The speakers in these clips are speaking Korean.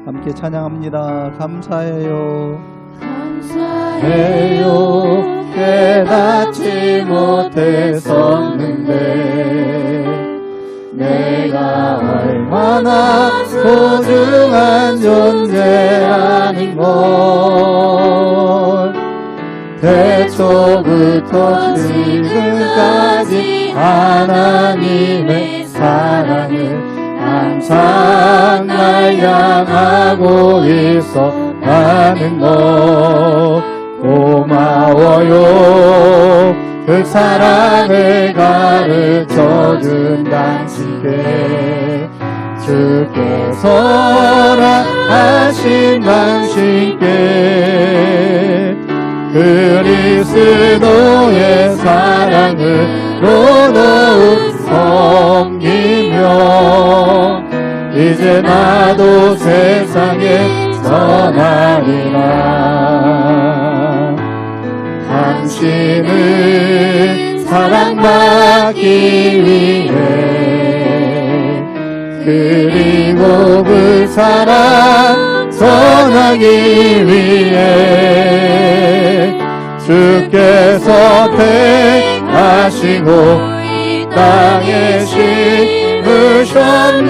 함께 찬양합니다. 감사해요. 감사해요. 깨닫지 못했었는데 내가 얼마나 소중한 존재라는 걸 태초부터 지금까지 하나님의 사랑을 항상 날 향하고 있었다는 것 고마워요. 그 사랑을 가르쳐준 당신께 주께서라 하신 당신께 그리스도의 사랑으로 더욱 섬기며 이제 나도 세상에 전하리라. 당신을 사랑받기 위해 그리고 그 사랑 전하기 위해 주께서 택하시고 이 땅에 심으셨네.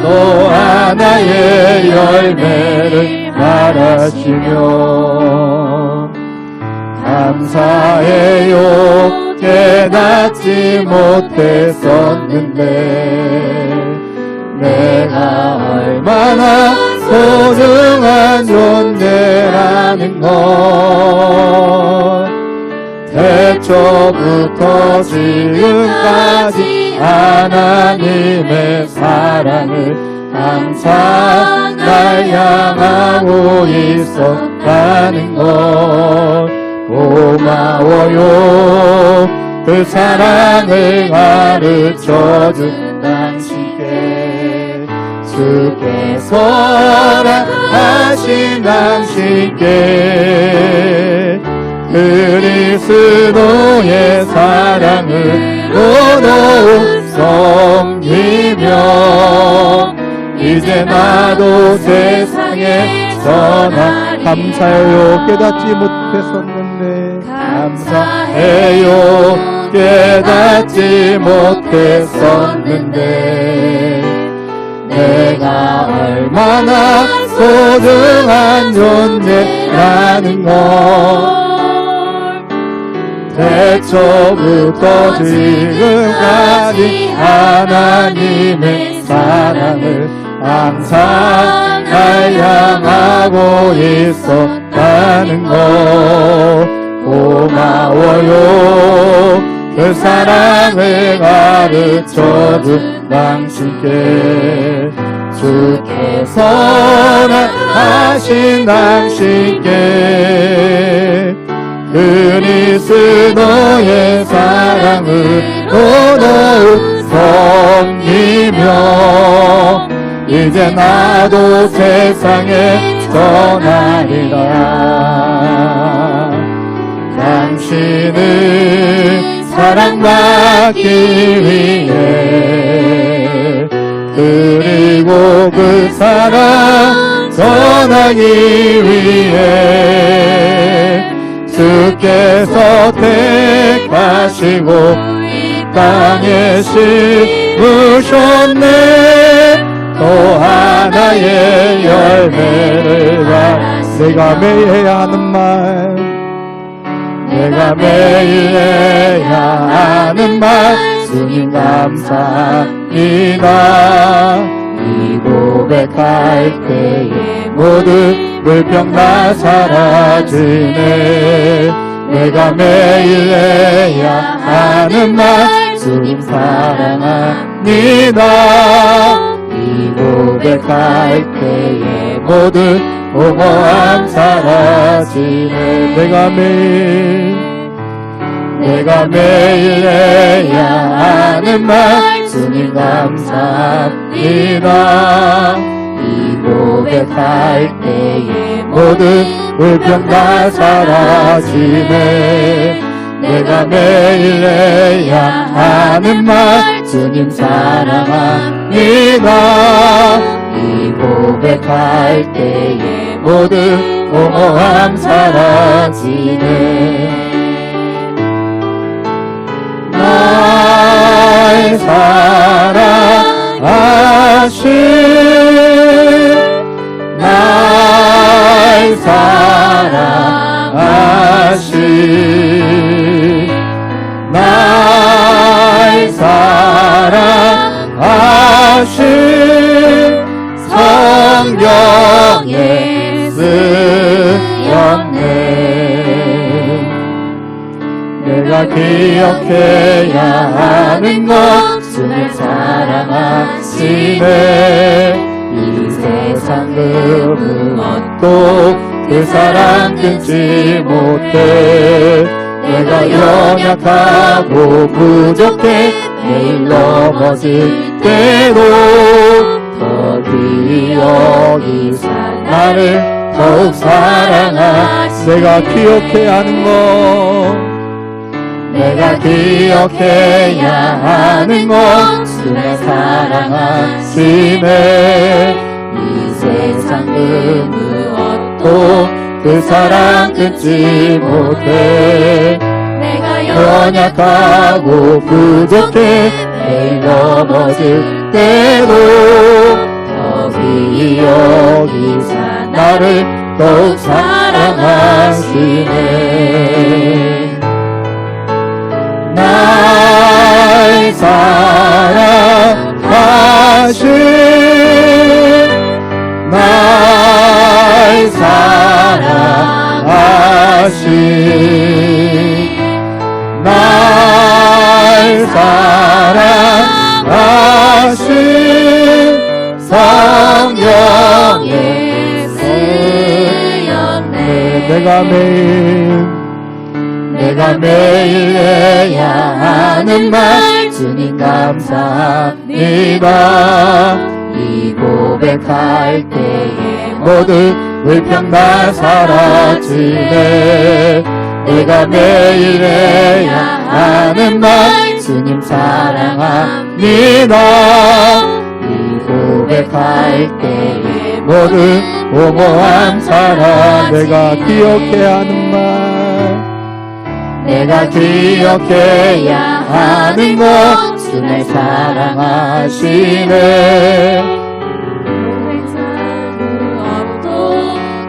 또 하나의 열매를 말하시며 감사해요. 깨닫지 못했었는데 내가 얼마나 소중한 존재라는 걸 태초부터 지금까지 하나님의 사랑을 항상 날 향하고 있었다는 것 고마워요. 그 사랑을 가르쳐준 당신께 주께서라 하신 당신께 그리스도의 사랑으로 더욱 섬기며 이제 나도 세상에 전하 감사해요. 깨닫지 못했었는데 감사해요. 깨닫지 못했었는데 내가 얼마나 소중한 존재라는 걸 태초부터 지금까지 하나님의 사랑을 항상 날 향하고 있었다는 것 고마워요. 그 사랑을 가르쳐준 당신께 주께서라 하신 당신께 그리스도의 사랑으로 더욱 섬기며 이제 나도 세상에 전하리라. 당신을 사랑받기 위해 그리고 그 사랑 전하기 위해 주께서 택하시고 이 땅에 심으셨네. 또 하나의 열매를 내가 매일 해야 하는 말 내가 매일 해야 하는 말 주님 감사합니다. 이 고백할 때에 모든 불평 다 사라지네. 내가 매일 해야 하는 말 주님 사랑합니다. 이 이 고백할 때에 모든 공허함 사라지네. 내가 매일 해야 하는 말 주님 감사합니다. 이 고백할 때에 모든 불평 다 사라지네. 내가 매일 해야 하는 말 주님 사랑합니다. 이 고백할 때에 모든 공허함 사라지네. 날 사랑하신 날 사랑하신 날 사랑하신 성경에 쓰였네. 내가 기억해야 하는 것 주를 사랑하시네. 이 세상 그 무엇도 그 사랑 끊지 못해. 내가 연약하고 부족해 매일 넘어질 때도 더 귀히 여기사 나를 더욱 사랑하시네. 내가 기억해야 하는 것, 내가 기억해야 하는 것 주를 사랑하시네. 이 세상 그 무엇도 그 사랑 끊지 못해. 내가 연약하고 부족해 매일 넘어질 때도 더 귀히 여기사 나를 더욱 사랑하시네. 날 사랑하신 날 사랑하신 날 사랑하신 성경에 쓰였네. 내가 매일 해야 하는 말 주님 감사합니다. 이 고백할 때에 모든 불평 다 사라지네. 내가 매일 해야 하는 말 주님 사랑합니다. 이 고백할 때에 모든 공허함 사라. 내가 기억해야 하는 말, 내가 기억해야 하는 것 주를 사랑하시네.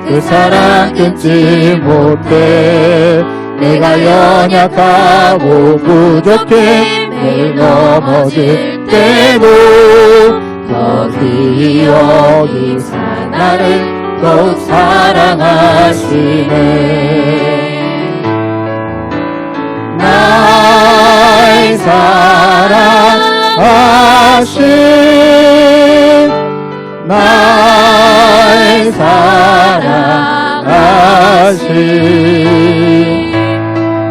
그 사랑 끊지 못해. 내가 연약하고 부족해 매일 넘어질 때도 더 귀히 여기사 나를 더욱 사랑하시네. 날 사랑하신 날 사랑하신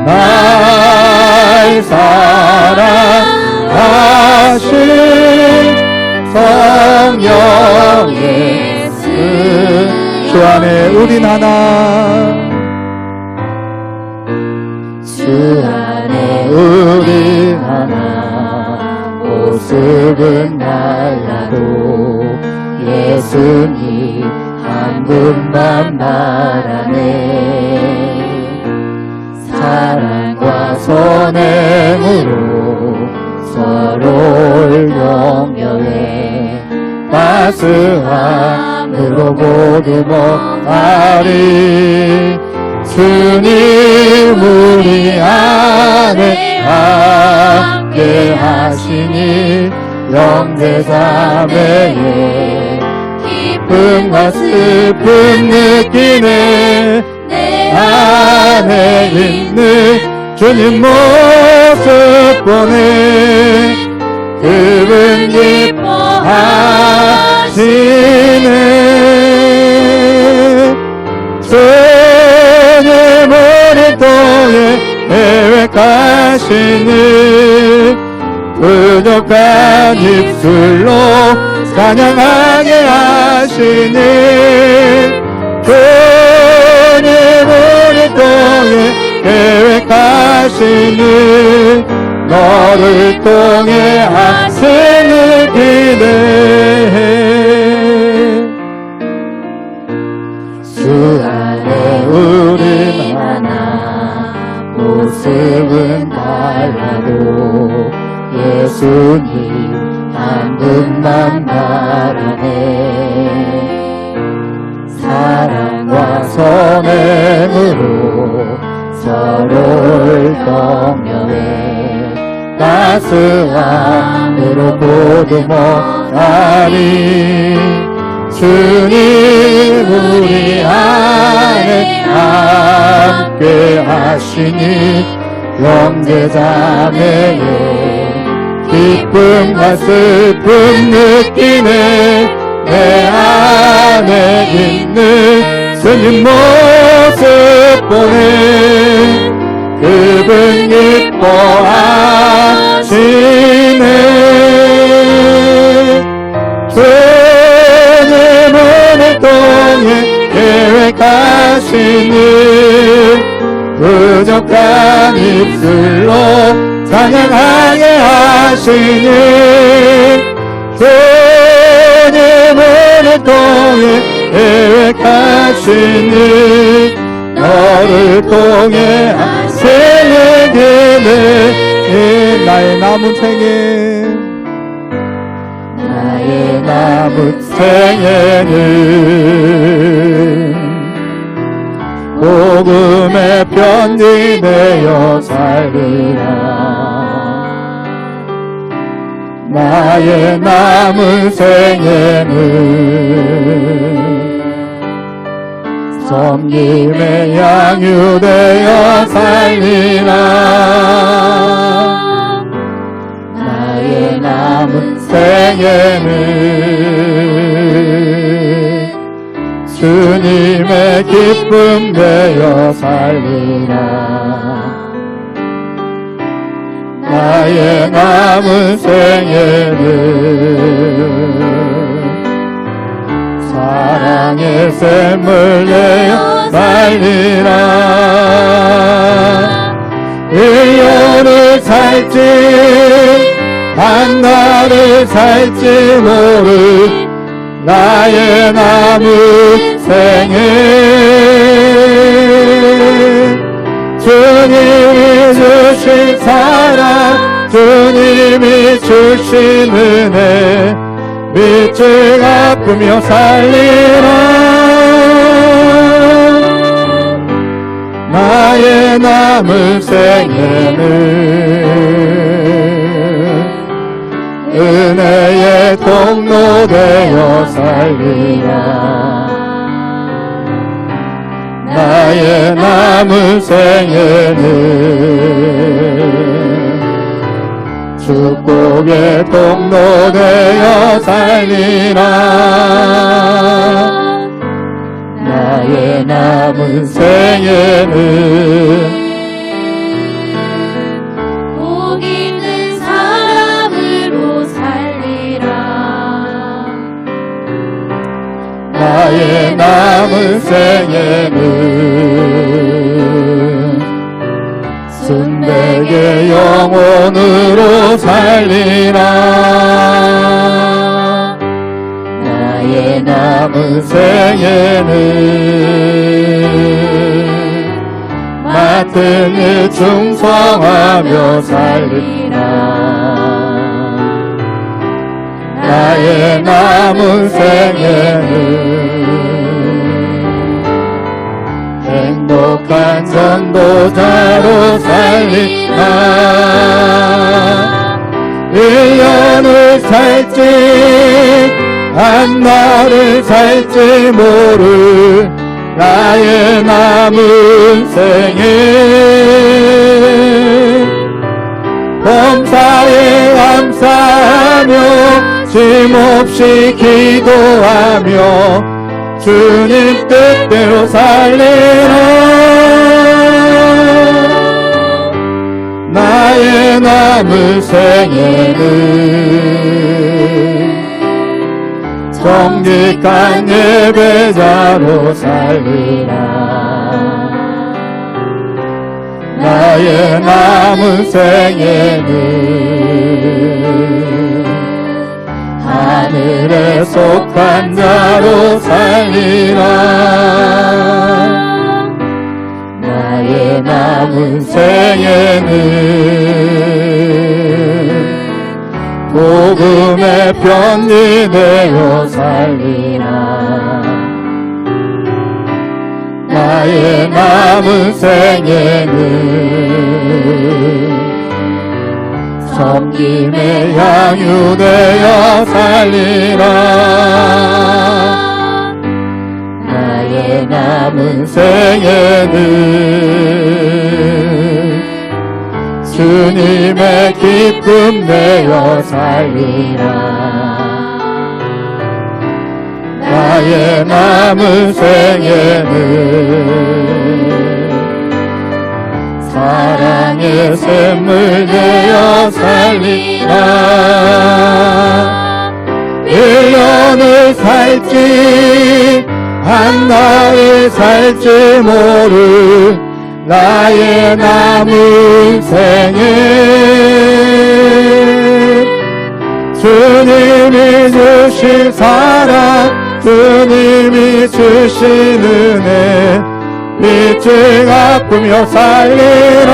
날 사랑하신 성령의 주 안에 우린 하나, 주 안에 우리 하나. 모습은 달라도 예수님 한 분만 바라네. 사랑과 선행으로 서로를 용려해 따스함으로 모두 목하리. 주님 우리 안에 함께 하시니 영제자매의 기쁨과 슬픔 느끼네. 내 안에 있는 주님 모습 보네. 그분 기뻐하 주님 우리 통해 계획하시는 부족한 입술로 찬양하게 하시는 주님 우리 통해 계획하시는 너를 통해 하시는 기대해 주 안에 우린 하나 모습은 달라도 예수님 한 분만 바라네 사랑과 선행으로 서로를 격려해 따스함으로 보듬어가니 주님 우리 안에 함께 하시니 형제자매의 기쁨과 슬픔 느끼네 내 안에 있는 주님 모습 보네 그분 기뻐하시네 주님 오늘 통해 계획하시는 부족한 입술로 찬양하게 하시는 주님 오늘 통해 계획하시는 너를 통해 하시는 기대 나의 남은 생에 나의 남은 생에는 복음의 편지 되어 살리라 나의 남은 생에는 섬김의 양유 되어 살리라 나의 남은 생에는 주님의 기쁨 되어 살리라 나의 남은 생에는 사랑의 샘을 내어 살리라 일년을 살지 한 날을 살지 모를 나의 남은 생에 주님이 주신 사랑 주님이 주신 은혜 빛을 갚으며 살리라 나의 남은 생에는 은혜의 통로 되어 살리라 나의 남은 생에는 축복의 통로 되어 살리라 나의 남은 생에는 복 있는 사람으로 살리라 나의 남은 생에는 순백의 영혼으로 살리라 나의 남은 생에는 맡은 일 충성하며 살리라 나의 남은 생에는 행복한 전도자로 살리라 1년을 살지 한 날을 살지 모를 나의 남은 생에 범사에 감사하며 쉼없이 기도하며 주님 뜻대로 살리라. 나의 남은 생애는 정직한 예배자로 살리라. 나의 남은 생애는 하늘에 속한 자로 살리라. 나의 남은 생애는 복음의 편지 되어 살리라. 나의 남은 생애는 섬김의 향유 되어 살리라. 나의 남은 생애는 주님의 기쁨 되어 살리라. 나의 남은 생애는 사랑의 샘물 되어 살리라. 1년을 살지 한 달을 살지 모를 나의 남은 생애 주님이 주신 사랑 주님이 주신 은혜 빛을 갚으며 살리라.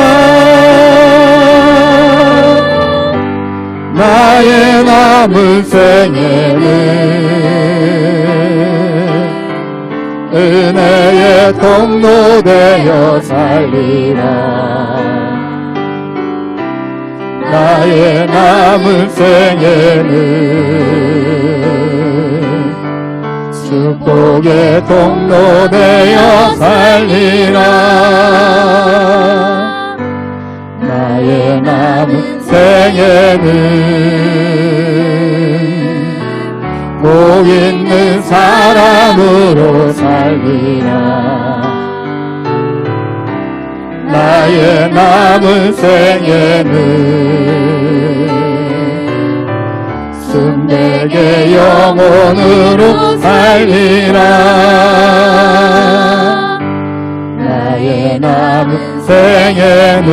나의 남은 생애는 은혜의 통로 되어 살리라. 나의 남은 생애는 축복의 통로 되어 살리라. 나의 남은 생애는 복 있는 사람으로 살리라. 나의 남은 생애는 순백의 영혼으로 살리라. 나의 남은 생애는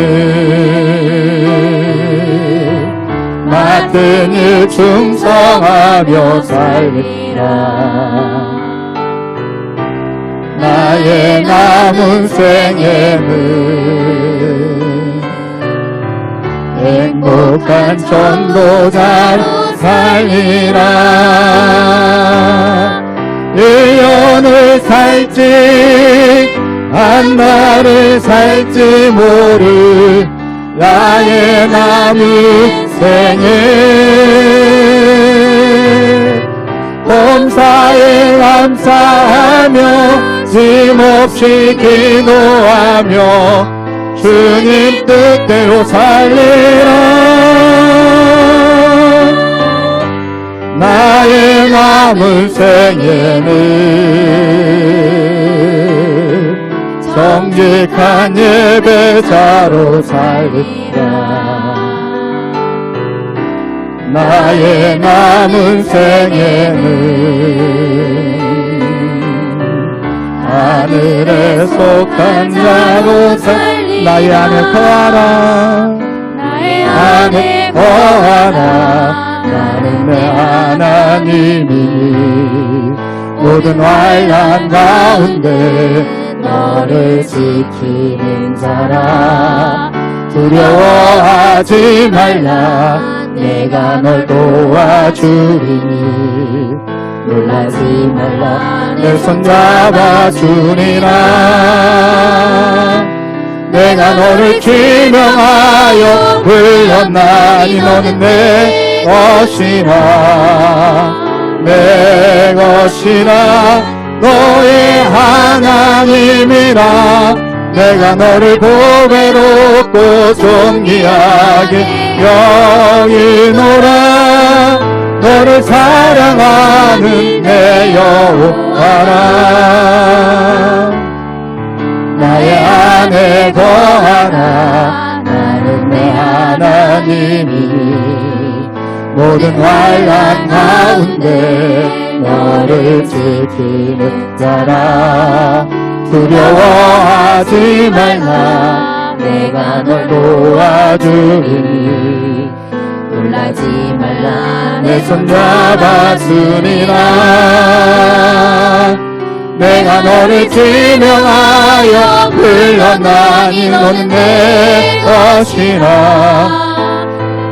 맡은 일 충성하며 살리라. 나의 남은 생애는 행복한 전도자로 살리라. 1년을 살지 한 달을 살지 모를 나의 남은 생애 범사에 감사하며 쉼없이 기도하며 주님 뜻대로 살리라. 나의 남은 생애는 정직한 예배자로 살리라. 나의 남은 생애는 하늘에 속한 자로 살리라. 나의 안에 거하라. 나의 안에 거하라. 나는 내 하나님이니 모든 환난 가운데 너를 지키는 자라. 두려워하지 말라. 내가 널 도와주리니 놀라지 말라. 내 손 잡아주리라. 내가 너를 기명하여 불렀나니 너는 내 것이라. 내 것이라. 너의 하나님이라. 내가 너를 보배롭고 존귀하게 여기노라. 너 너를 사랑하는 내 여호와라. 나의 안에 거하라. 나는 내 하나님이니 모든 환난 가운데 너를 지키는 자라. 두려워하지 말라. 내가 널 도와주리니 놀라지 말라. 내 손 잡아주리라. 내가 너를 지명하여 불렀나니 너는 내 것이라.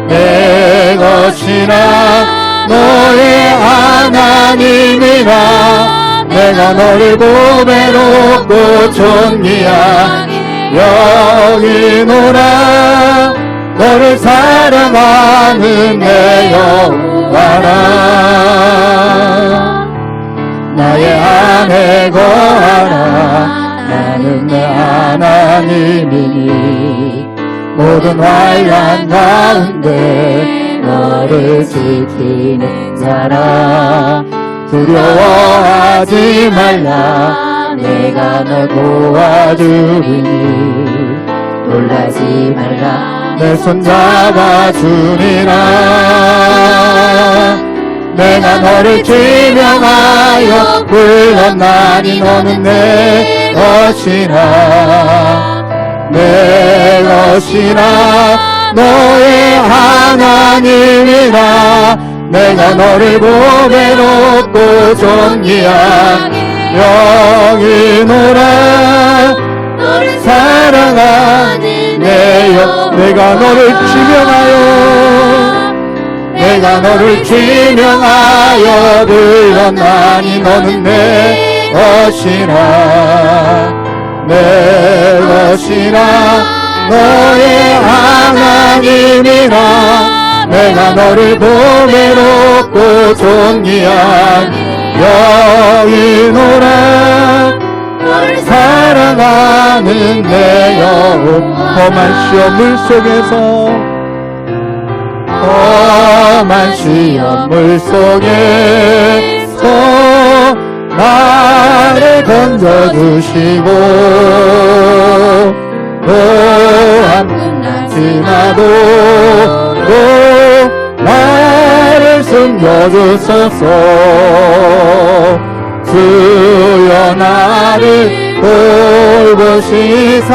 내 것이라. 너의 하나님이라. 내가 너를 보배롭고 존귀하게 여기노라. 너를 사랑하는 내 여호와라. 나의 안에 거하라. 나는 내 하나님이니 모든 환난 가운데 너를 지키는 자라. 두려워하지 말라. 내가 너 도와주리니 놀라지 말라. 내 손 잡아주리라. 내가 너를 지명하여 불렀나니 너는 내 것이라. 내 것이라. 너의 하나님이라. 내가 너를 보배롭고 존귀하게 여기노라. 너를 사랑하는 내 여. 내가 너를 지명하여 내가 너를 지명하여 불렀나니 너는 내 것이라. 내 것이라. 너의 하나님이라. 내가 너를 보배롭고 존귀하게 여기노라. 너를 사랑하는 내 영혼. 험한 시험 물속에서 험한 시험 물속에서 나를 건져주시고 또한 끝나지나도 또 나를 숨겨주소서. 주여 나를 돌보시사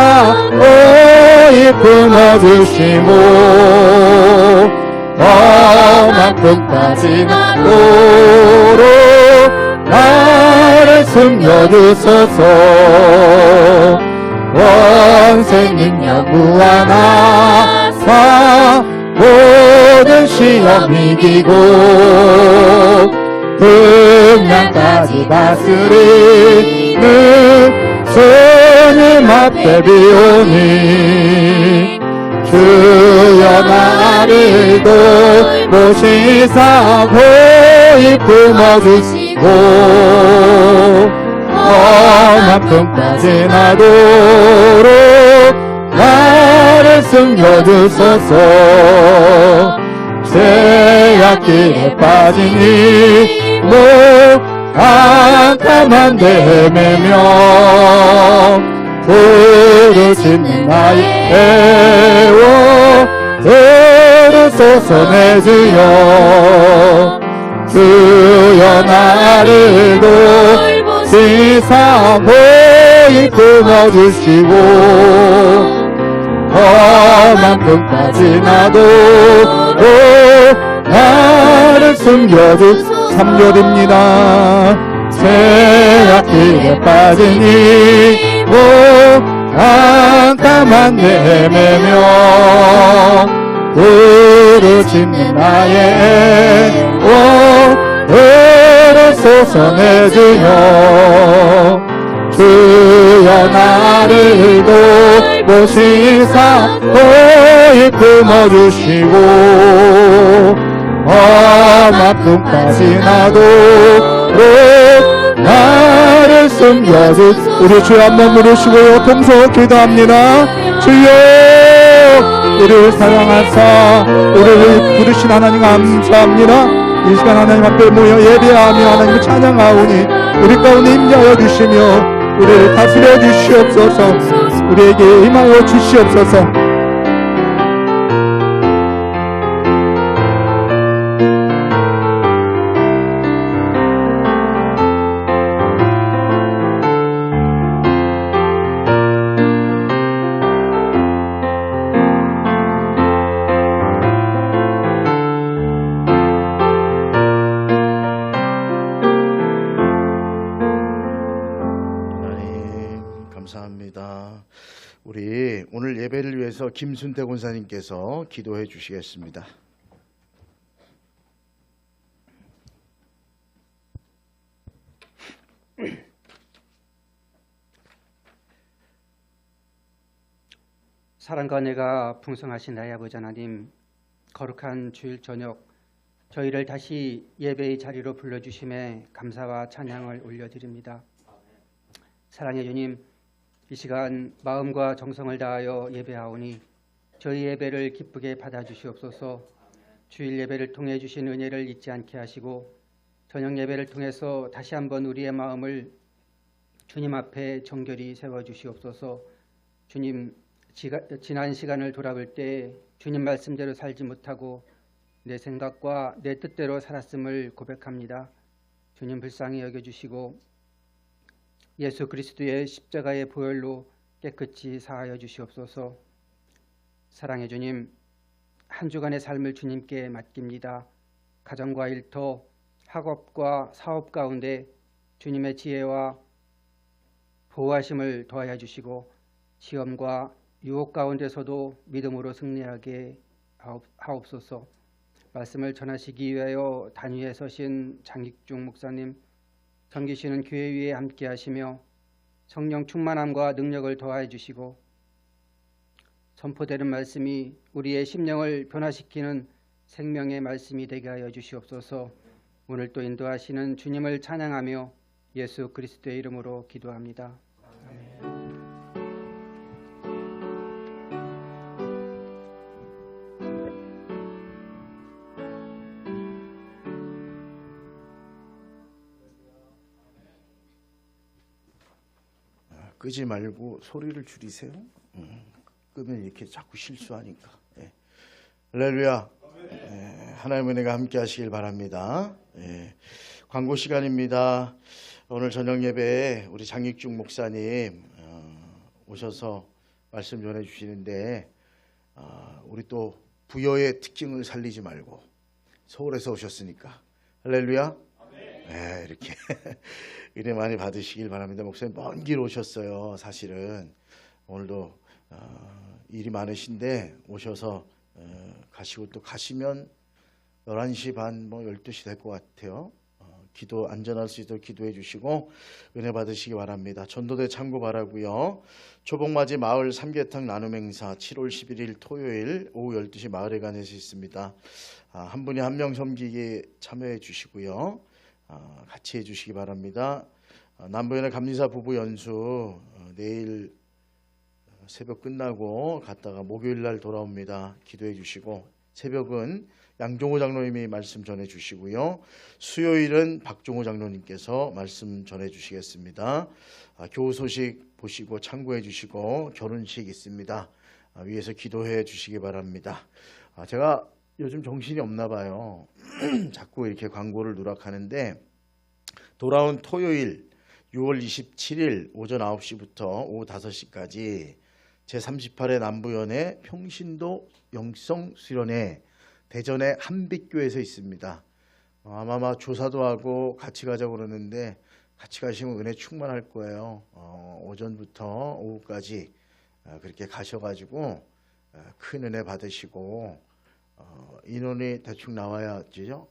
오히 품어주시고 저만큼까지 나도록 나를 숨겨주소서. 원생 능력 무한하사 모든 시험 이기고 등량까지 다스리는 주님 앞에 비오니 주여 나를 돌보시사 호히 품어주시고 저만큼까지 나도록 나를 숨겨주소서. 죄악길에 빠지니 뭐 깜깜한 데 헤매며 부르짖는 나의 애워 들으소서 내 주여. 주여 나를 돌보시사 호히 품어주시고 저만큼까지 나도록 나를 숨겨주소서. 3절입니다. 죄악길에 빠지니 뭐 깜깜한 데 헤매며 부르짖는 나의 애워 들으소서 내 주여. 주여 나를 돌보시사 호히 품어주시고 저만큼까지 나도록 나를 숨겨주소서. 우리 주 한번 부르시고요 통성 기도합니다. 주여 우리를 사랑하사 우리를 부르신 하나님 감사합니다. 이 시간 하나님 앞에 모여 예배하며 하나님을 찬양하오니 우리 가운데 임재하여 주시며 우리를 다스려 주시옵소서. 우리에게 임하여 주시옵소서. 감사합니다. 우리 오늘 예배를 위해서 김순태 권사님께서 기도해 주시겠습니다. 사랑과 은혜가 풍성하신 나의 아버지 하나님, 거룩한 주일 저녁 저희를 다시 예배의 자리로 불러주심에 감사와 찬양을 올려드립니다. 사랑의 주님, 이 시간 마음과 정성을 다하여 예배하오니 저희 예배를 기쁘게 받아주시옵소서. 주일 예배를 통해 주신 은혜를 잊지 않게 하시고 저녁 예배를 통해서 다시 한번 우리의 마음을 주님 앞에 정결히 세워주시옵소서. 주님, 지난 시간을 돌아볼 때 주님 말씀대로 살지 못하고 내 생각과 내 뜻대로 살았음을 고백합니다. 주님 불쌍히 여겨주시고 예수 그리스도의 십자가의 보혈로 깨끗이 사하여 주시옵소서. 사랑의 주님, 한 주간의 삶을 주님께 맡깁니다. 가정과 일터, 학업과 사업 가운데 주님의 지혜와 보호하심을 더하여 주시고 시험과 유혹 가운데서도 믿음으로 승리하게 하옵소서. 말씀을 전하시기 위하여 단위에 서신 장익중 목사님, 섬기시는 교회 위에 함께 하시며 성령 충만함과 능력을 더하여 주시고 선포되는 말씀이 우리의 심령을 변화시키는 생명의 말씀이 되게 하여 주시옵소서. 오늘 또 인도하시는 주님을 찬양하며 예수 그리스도의 이름으로 기도합니다. 아멘. 끄지 말고 소리를 줄이세요. 끄면 이렇게 자꾸 실수하니까. 예. 할렐루야. 예. 하나님의 은혜가 함께 하시길 바랍니다. 예. 광고 시간입니다. 오늘 저녁 예배에 우리 장익중 목사님 오셔서 말씀 전해 주시는데 우리 또 부여의 특징을 살리지 말고 서울에서 오셨으니까 할렐루야. 네, 이렇게 은혜 많이 받으시길 바랍니다. 목사님 먼 길 오셨어요. 사실은 오늘도 일이 많으신데 오셔서 가시고 또 가시면 11시 반 12시 될 것 같아요. 기도 안전할 수 있도록 기도해 주시고 은혜 받으시기 바랍니다. 전도대 참고 바라고요. 초복맞이 마을 삼계탕 나눔 행사 7월 11일 토요일 오후 12시 마을회관에서 있습니다. 한 분이 한 명 섬기기에 참여해 주시고요. 같이 해주시기 바랍니다. 남부연의 감리사 부부 연수 내일 새벽 끝나고 갔다가 목요일 날 돌아옵니다. 기도해 주시고 새벽은 양종호 장로님이 말씀 전해 주시고요. 수요일은 박종호 장로님께서 말씀 전해 주시겠습니다. 교우 소식 보시고 참고해 주시고 결혼식 있습니다. 위에서 기도해 주시기 바랍니다. 제가 요즘 정신이 없나 봐요. 자꾸 이렇게 광고를 누락하는데 돌아온 토요일 6월 27일 오전 9시부터 오후 5시까지 제38회 남부연의 평신도 영성 수련회 대전의 한빛교회에서 있습니다. 아마 조사도 하고 같이 가자고 그러는데 같이 가시면 은혜 충만할 거예요. 오전부터 오후까지 그렇게 가셔가지고 큰 은혜 받으시고 인원이 대충 나와야지요.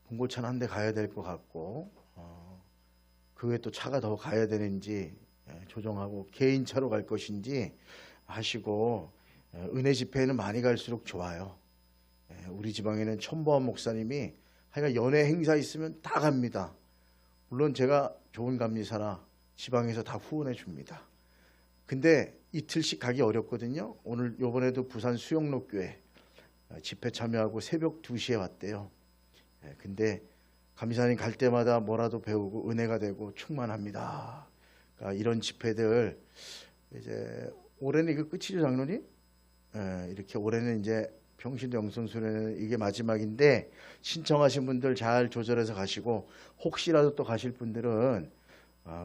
봉고차는 한 대 가야 될 것 같고 그 외에 또 차가 더 가야 되는지 조정하고 개인차로 갈 것인지 하시고 은혜 집회에는 많이 갈수록 좋아요. 우리 지방에는 천보한 목사님이 하여간 연회 행사 있으면 다 갑니다. 물론 제가 좋은 감리사라 지방에서 다 후원해 줍니다. 근데 이틀씩 가기 어렵거든요. 오늘 요번에도 부산 수영로교회 집회 참여하고 새벽 2시에 왔대요. 근데 감리사님 갈 때마다 뭐라도 배우고 은혜가 되고 충만합니다. 그러니까 이런 집회들 이제 올해는 이거 끝이죠, 장로님? 이렇게 올해는 이제 평신도 영성수련회는 이게 마지막인데 신청하신 분들 잘 조절해서 가시고 혹시라도 또 가실 분들은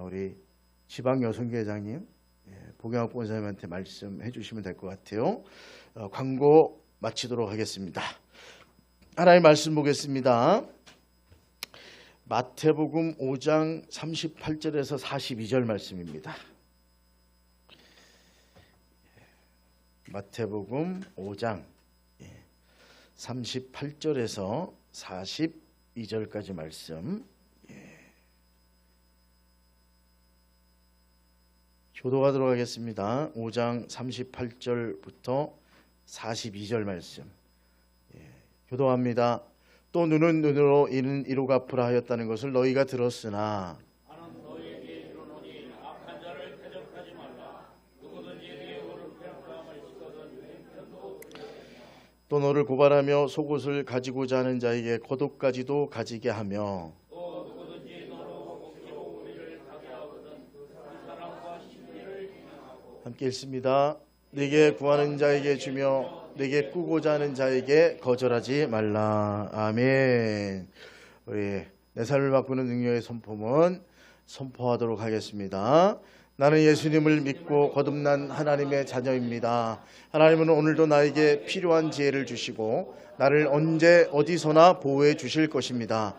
우리 지방 여성교회장님 보경학 본사님한테 말씀해 주시면 될 것 같아요. 광고 마치도록 하겠습니다. 하나님 말씀 보겠습니다. 마태복음 5장 38절에서 42절 말씀입니다. 마태복음 5장 38절에서 42절까지 말씀. 교도하도록 하겠습니다. 5장 38절부터 42절 말씀. 교도합니다. 또 눈은 눈으로 이는 이로 갚으라 하였다는 것을 너희가 들었으나 나는 너희에게 이르노니 악한 자를 대적하지 말라. 누구든지 네 오른편을 씻거든 왼편도 또 너를 고발하며 속옷을 가지고자 하는 자에게 겉옷까지도 가지게 하며 또 누구든지 너로 옥시고 우리를 가게 하거든 그 사람과 심리를 행하고 함께 읽습니다. 네게 구하는 자에게 주며 네게 꾸고자 하는 자에게 거절하지 말라. 아멘. 우리 내 삶을 바꾸는 능력의 선포문 선포하도록 하겠습니다. 나는 예수님을 믿고 거듭난 하나님의 자녀입니다. 하나님은 오늘도 나에게 필요한 지혜를 주시고 나를 언제 어디서나 보호해 주실 것입니다.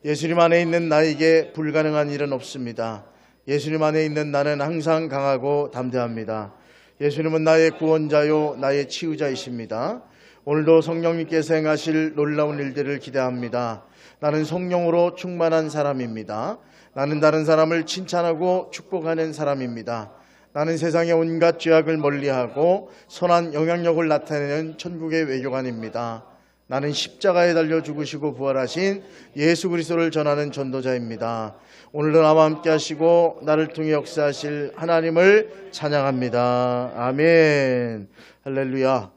예수님 안에 있는 나에게 불가능한 일은 없습니다. 예수님 안에 있는 나는 항상 강하고 담대합니다. 예수님은 나의 구원자요 나의 치유자이십니다. 오늘도 성령님께서 행하실 놀라운 일들을 기대합니다. 나는 성령으로 충만한 사람입니다. 나는 다른 사람을 칭찬하고 축복하는 사람입니다. 나는 세상의 온갖 죄악을 멀리하고 선한 영향력을 나타내는 천국의 외교관입니다. 나는 십자가에 달려 죽으시고 부활하신 예수 그리스도를 전하는 전도자입니다. 오늘도 나와 함께 하시고 나를 통해 역사하실 하나님을 찬양합니다. 아멘. 할렐루야.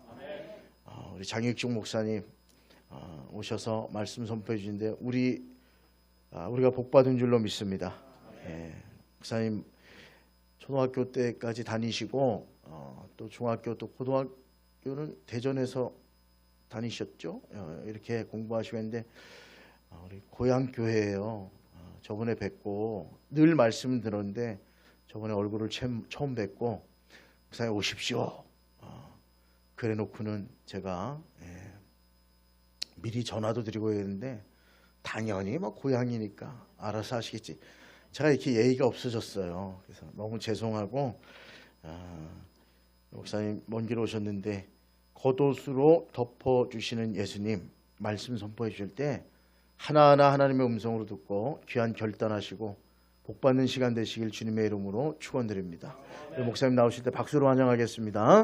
우리 장익중 목사님 오셔서 말씀 선포해 주신데 우리가 복받은 줄로 믿습니다. 목사님 초등학교 때까지 다니시고 또 중학교 또 고등학교는 대전에서 다니셨죠? 이렇게 공부하시고 했는데 우리 고향 교회예요. 저번에 뵙고 늘 말씀 들었는데 저번에 얼굴을 처음 뵙고 목사님 오십시오. 그래 놓고는 제가 미리 전화도 드리고 했는데 당연히 뭐 고향이니까 알아서 하시겠지. 제가 이렇게 예의가 없어졌어요. 그래서 너무 죄송하고 목사님 먼 길 오셨는데 겉옷으로 덮어주시는 예수님 말씀 선포해 주실 때 하나하나 하나님의 음성으로 듣고 귀한 결단하시고 복받는 시간 되시길 주님의 이름으로 축원드립니다. 목사님 나오실 때 박수로 환영하겠습니다.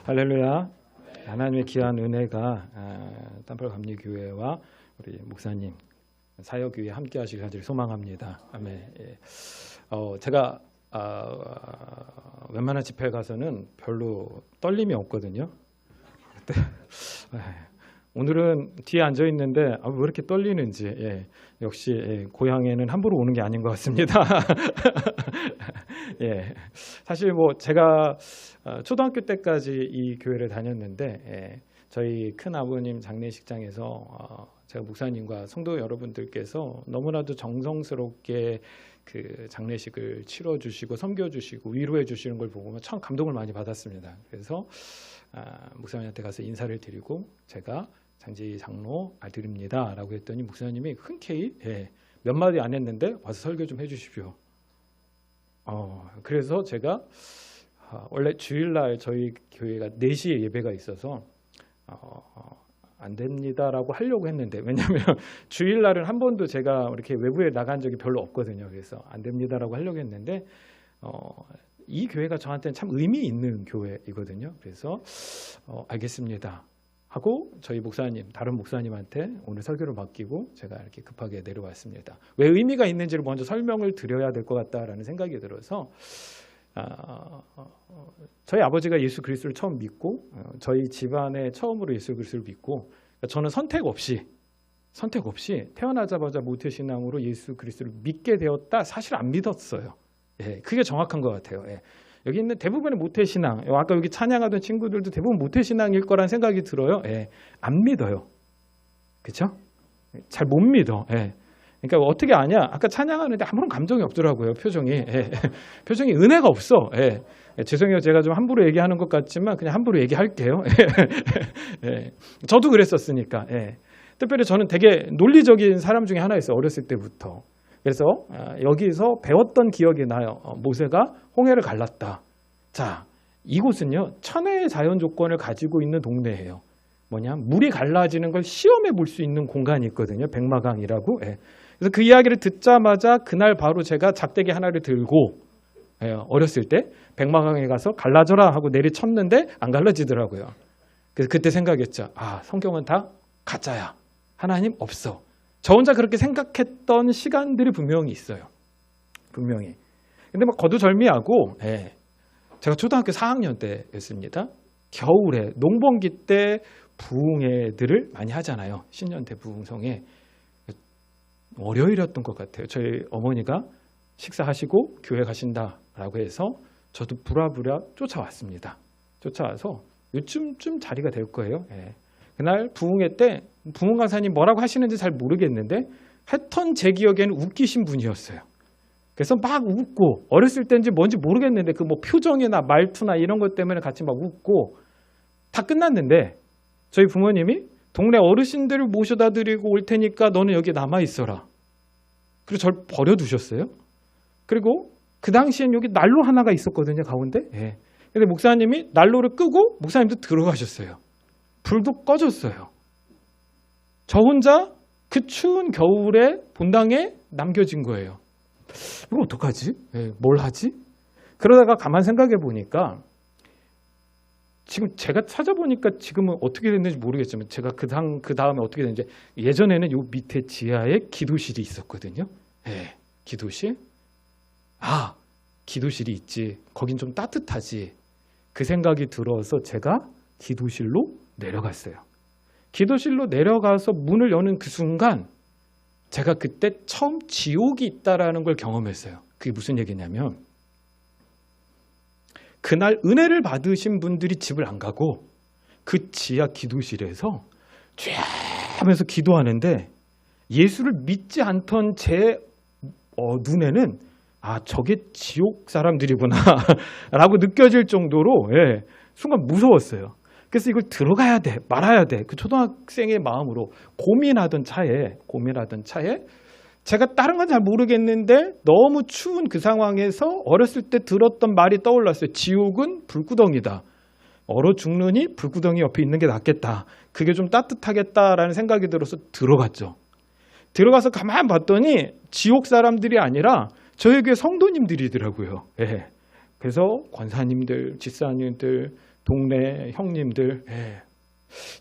할렐루야. 하나님의 귀한 은혜가 땀팔 감리교회와 우리 목사님 사역위에 함께 하시길 간절히 소망합니다. 아멘. 제가 웬만한 집회에 가서는 별로 떨림이 없거든요. 오늘은 뒤에 앉아 있는데 왜 이렇게 떨리는지 역시 고향에는 함부로 오는 게 아닌 것 같습니다. 사실 뭐 제가 초등학교 때까지 이 교회를 다녔는데 저희 큰 아버님 장례식장에서 제가 목사님과 성도 여러분들께서 너무나도 정성스럽게 그 장례식을 치러주시고 섬겨주시고 위로해주시는 걸 보고 참 감동을 많이 받았습니다. 그래서 목사님한테 가서 인사를 드리고 제가 장지 장로 아들입니다 라고 했더니 목사님이 흔쾌히 몇 마디 안 했는데 와서 설교 좀 해주십시오. 그래서 제가 원래 주일날 저희 교회가 4시에 예배가 있어서 안 됩니다라고 하려고 했는데 왜냐하면 주일날은 한 번도 제가 이렇게 외부에 나간 적이 별로 없거든요. 그래서 안 됩니다라고 하려고 했는데 이 교회가 저한테는 참 의미 있는 교회이거든요. 그래서 알겠습니다 하고 저희 목사님 다른 목사님한테 오늘 설교를 맡기고 제가 이렇게 급하게 내려왔습니다. 왜 의미가 있는지를 먼저 설명을 드려야 될 것 같다라는 생각이 들어서 저희 아버지가 예수 그리스도를 처음 믿고 저희 집안에 처음으로 예수 그리스도를 믿고 저는 선택 없이 태어나자마자 모태신앙으로 예수 그리스도를 믿게 되었다. 사실 안 믿었어요. 예, 그게 정확한 것 같아요. 예. 여기 있는 대부분의 모태신앙, 아까 여기 찬양하던 친구들도 대부분 모태신앙일 거란 생각이 들어요. 예, 안 믿어요. 그렇죠? 잘 못 믿어. 예. 그러니까 어떻게 아냐? 아까 찬양하는데 아무런 감정이 없더라고요. 표정이. 예. 표정이 은혜가 없어. 예. 죄송해요. 제가 좀 함부로 얘기하는 것 같지만 그냥 함부로 얘기할게요. 예. 저도 그랬었으니까. 예. 특별히 저는 되게 논리적인 사람 중에 하나였어요. 어렸을 때부터. 그래서 여기서 배웠던 기억이 나요. 모세가 홍해를 갈랐다. 자, 이곳은요. 천혜의 자연 조건을 가지고 있는 동네예요. 뭐냐? 물이 갈라지는 걸 시험해 볼 수 있는 공간이 있거든요. 백마강이라고. 예. 그래서 그 이야기를 듣자마자 그날 바로 제가 작대기 하나를 들고 어렸을 때 백마강에 가서 갈라져라 하고 내리쳤는데 안 갈라지더라고요. 그래서 그때 생각했죠. 아, 성경은 다 가짜야. 하나님 없어. 저 혼자 그렇게 생각했던 시간들이 분명히 있어요. 분명히. 근데 막 거두절미하고 제가 초등학교 4학년 때였습니다. 겨울에 농번기 때 부흥회들을 많이 하잖아요. 신년대 부흥성에. 월요일이었던 것 같아요. 저희 어머니가 식사하시고 교회 가신다라고 해서 저도 부랴부랴 쫓아왔습니다. 쫓아와서 요즘쯤 자리가 될 거예요. 예. 그날 부흥회 때 부흥 강사님 뭐라고 하시는지 잘 모르겠는데 하여튼 제 기억에는 웃기신 분이었어요. 그래서 막 웃고 어렸을 때인지 뭔지 모르겠는데 그 뭐 표정이나 말투나 이런 것 때문에 같이 막 웃고 다 끝났는데 저희 부모님이 동네 어르신들을 모셔다 드리고 올 테니까 너는 여기 남아 있어라. 그리고 저를 버려두셨어요. 그리고 그 당시엔 여기 난로 하나가 있었거든요. 가운데. 예. 근데 목사님이 난로를 끄고 목사님도 들어가셨어요. 불도 꺼졌어요. 저 혼자 그 추운 겨울에 본당에 남겨진 거예요. 이거 어떡하지? 예, 뭘 하지? 그러다가 가만 생각해 보니까 지금 제가 찾아보니까 지금은 어떻게 됐는지 모르겠지만 제가 그 다음에 어떻게 됐는지 예전에는 요 밑에 지하에 기도실이 있었거든요. 예, 기도실. 아, 기도실이 있지. 거긴 좀 따뜻하지. 그 생각이 들어서 제가 기도실로 내려갔어요. 기도실로 내려가서 문을 여는 그 순간 제가 그때 처음 지옥이 있다라는 걸 경험했어요. 그게 무슨 얘기냐면 그날 은혜를 받으신 분들이 집을 안 가고 그 지하 기도실에서 쫙 하면서 기도하는데 예수를 믿지 않던 제 눈에는 아, 저게 지옥 사람들이구나 라고 느껴질 정도로 순간 무서웠어요. 그래서 이걸 들어가야 돼, 말아야 돼. 그 초등학생의 마음으로 고민하던 차에 제가 다른 건 잘 모르겠는데 너무 추운 그 상황에서 어렸을 때 들었던 말이 떠올랐어요. 지옥은 불구덩이다. 얼어 죽느니 불구덩이 옆에 있는 게 낫겠다. 그게 좀 따뜻하겠다라는 생각이 들어서 들어갔죠. 들어가서 가만 봤더니 지옥 사람들이 아니라 저희 교회 성도님들이더라고요. 그래서 권사님들, 집사님들, 동네 형님들.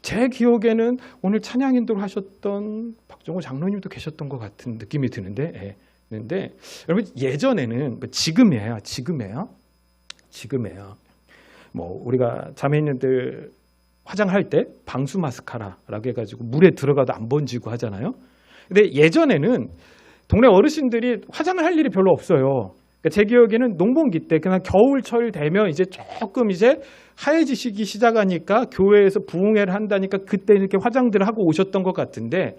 제 기억에는 오늘 찬양 인도를 하셨던 박정호 장로님도 계셨던 것 같은 느낌이 드는데, 근데 여러분 예전에는 지금이에요. 뭐 우리가 자매님들 화장할 때 방수 마스카라라고 해가지고 물에 들어가도 안 번지고 하잖아요. 근데 예전에는 동네 어르신들이 화장을 할 일이 별로 없어요. 그러니까 제 기억에는 농번기 때 그냥 겨울철 되면 이제 조금 이제 하얘지시기 시작하니까 교회에서 부흥회를 한다니까 그때 이렇게 화장들을 하고 오셨던 것 같은데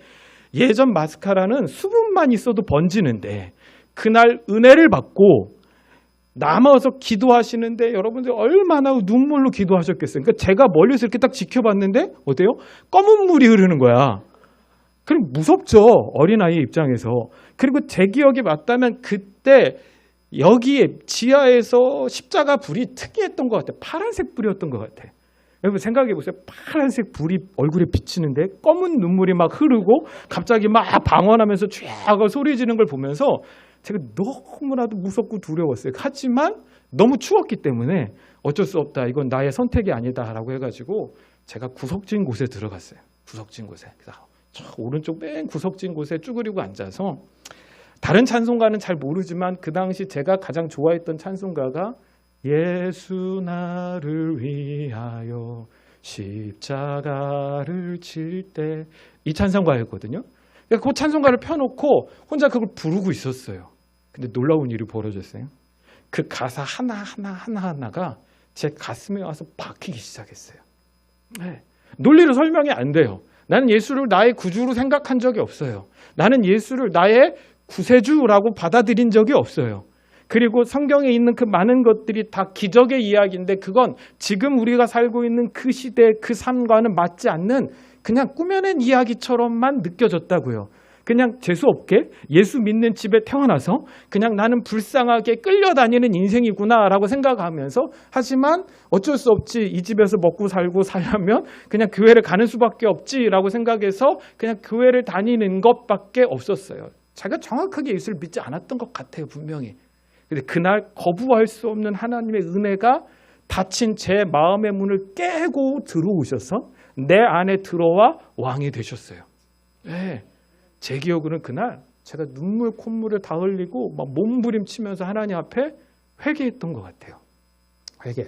예전 마스카라는 수분만 있어도 번지는데 그날 은혜를 받고 남아서 기도하시는데 여러분들 얼마나 눈물로 기도하셨겠어요. 그러니까 제가 멀리서 이렇게 딱 지켜봤는데 어때요? 검은 물이 흐르는 거야. 그럼 무섭죠. 어린아이 입장에서. 그리고 제 기억이 맞다면 그때 여기에 지하에서 십자가 불이 특이했던 것 같아요. 파란색 불이었던 것 같아요. 여러분 생각해 보세요. 파란색 불이 얼굴에 비치는데 검은 눈물이 막 흐르고 갑자기 막 방언하면서 쫙 소리 지르는 걸 보면서 제가 너무나도 무섭고 두려웠어요. 하지만 너무 추웠기 때문에 어쩔 수 없다. 이건 나의 선택이 아니다라고 해가지고 제가 구석진 곳에 들어갔어요. 구석진 곳에. 그래서 오른쪽 맨 구석진 곳에 쭈그리고 앉아서 다른 찬송가는 잘 모르지만 그 당시 제가 가장 좋아했던 찬송가가 예수 나를 위하여 십자가를 칠 때, 이 찬송가였거든요. 그 찬송가를 펴놓고 혼자 그걸 부르고 있었어요. 근데 놀라운 일이 벌어졌어요. 그 가사 하나하나가 제 가슴에 와서 박히기 시작했어요. 네. 논리로 설명이 안 돼요. 나는 예수를 나의 구주로 생각한 적이 없어요. 나는 예수를 나의 구세주라고 받아들인 적이 없어요. 그리고 성경에 있는 그 많은 것들이 다 기적의 이야기인데 그건 지금 우리가 살고 있는 그 시대 그 삶과는 맞지 않는 그냥 꾸며낸 이야기처럼만 느껴졌다고요. 그냥 재수없게 예수 믿는 집에 태어나서 그냥 나는 불쌍하게 끌려다니는 인생이구나라고 생각하면서, 하지만 어쩔 수 없지, 이 집에서 먹고 살고 살려면 그냥 교회를 가는 수밖에 없지라고 생각해서 그냥 교회를 다니는 것밖에 없었어요. 제가 정확하게 예수를 믿지 않았던 것 같아요, 분명히. 근데 그날 거부할 수 없는 하나님의 은혜가 닫힌 제 마음의 문을 깨고 들어오셔서 내 안에 들어와 왕이 되셨어요. 네. 제 기억으로는 그날 제가 눈물 콧물을 다 흘리고 막 몸부림치면서 하나님 앞에 회개했던 것 같아요. 회개.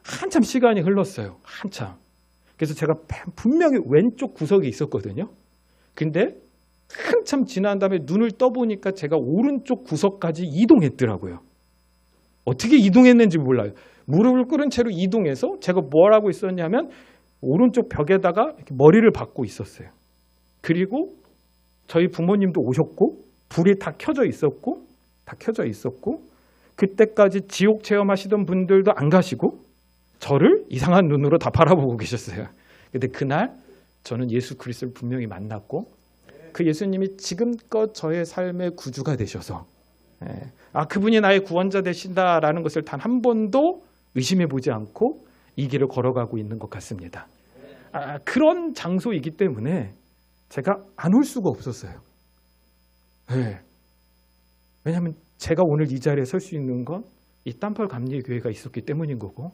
한참 시간이 흘렀어요. 한참. 그래서 제가 분명히 왼쪽 구석에 있었거든요. 근데 한참 지난 다음에 눈을 떠보니까 제가 오른쪽 구석까지 이동했더라고요. 어떻게 이동했는지 몰라요. 무릎을 꿇은 채로 이동해서 제가 뭘 하고 있었냐면 오른쪽 벽에다가 이렇게 머리를 박고 있었어요. 그리고 저희 부모님도 오셨고 불이 다 켜져 있었고 그때까지 지옥 체험하시던 분들도 안 가시고 저를 이상한 눈으로 다 바라보고 계셨어요. 근데 그날 저는 예수 그리스도를 분명히 만났고 그 예수님이 지금껏 저의 삶의 구주가 되셔서 그분이 나의 구원자 되신다라는 것을 단 한 번도 의심해 보지 않고 이 길을 걸어가고 있는 것 같습니다. 그런 장소이기 때문에 제가 안 올 수가 없었어요. 네. 왜냐하면 제가 오늘 이 자리에 설 수 있는 건 이 땀펄 감리교회가 있었기 때문인 거고,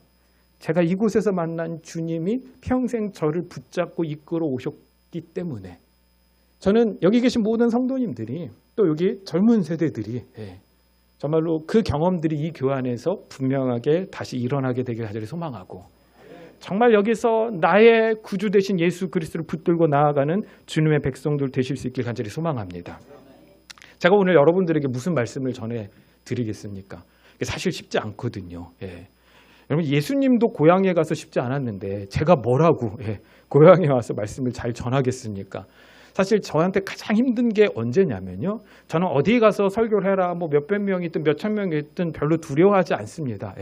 제가 이곳에서 만난 주님이 평생 저를 붙잡고 이끌어 오셨기 때문에, 저는 여기 계신 모든 성도님들이 또 여기 젊은 세대들이 정말로 그 경험들이 이 교회 안에서 분명하게 다시 일어나게 되길 간절히 소망하고, 정말 여기서 나의 구주 되신 예수 그리스도를 붙들고 나아가는 주님의 백성들 되실 수 있길 간절히 소망합니다. 제가 오늘 여러분들에게 무슨 말씀을 전해드리겠습니까? 사실 쉽지 않거든요. 여러분, 예수님도 고향에 가서 쉽지 않았는데 제가 뭐라고 고향에 와서 말씀을 잘 전하겠습니까? 사실 저한테 가장 힘든 게 언제냐면요, 저는 어디 가서 설교를 해라, 뭐 몇백 명이든 몇천 명이든 별로 두려워하지 않습니다.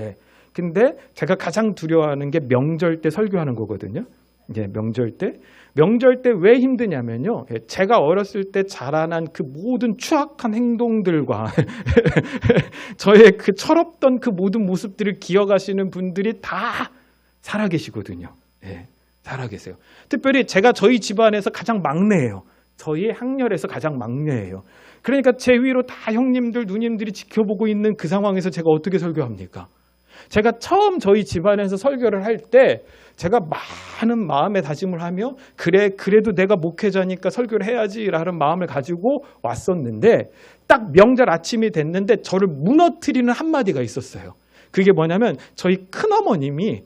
근데 제가 가장 두려워하는 게 명절 때 설교하는 거거든요. 명절 때 왜 힘드냐면요, 제가 어렸을 때 자라난 그 모든 추악한 행동들과 저의 그 철없던 그 모든 모습들을 기억하시는 분들이 다 살아계시거든요. 살아계세요. 특별히 제가 저희 집안에서 가장 막내예요. 저희 학렬에서 가장 막내예요. 그러니까 제 위로 다 형님들, 누님들이 지켜보고 있는 그 상황에서 제가 어떻게 설교합니까? 제가 처음 저희 집안에서 설교를 할 때 제가 많은 마음의 다짐을 하며 그래도 내가 목회자니까 설교를 해야지라는 마음을 가지고 왔었는데, 딱 명절 아침이 됐는데 저를 무너뜨리는 한마디가 있었어요. 그게 뭐냐면, 저희 큰어머님이,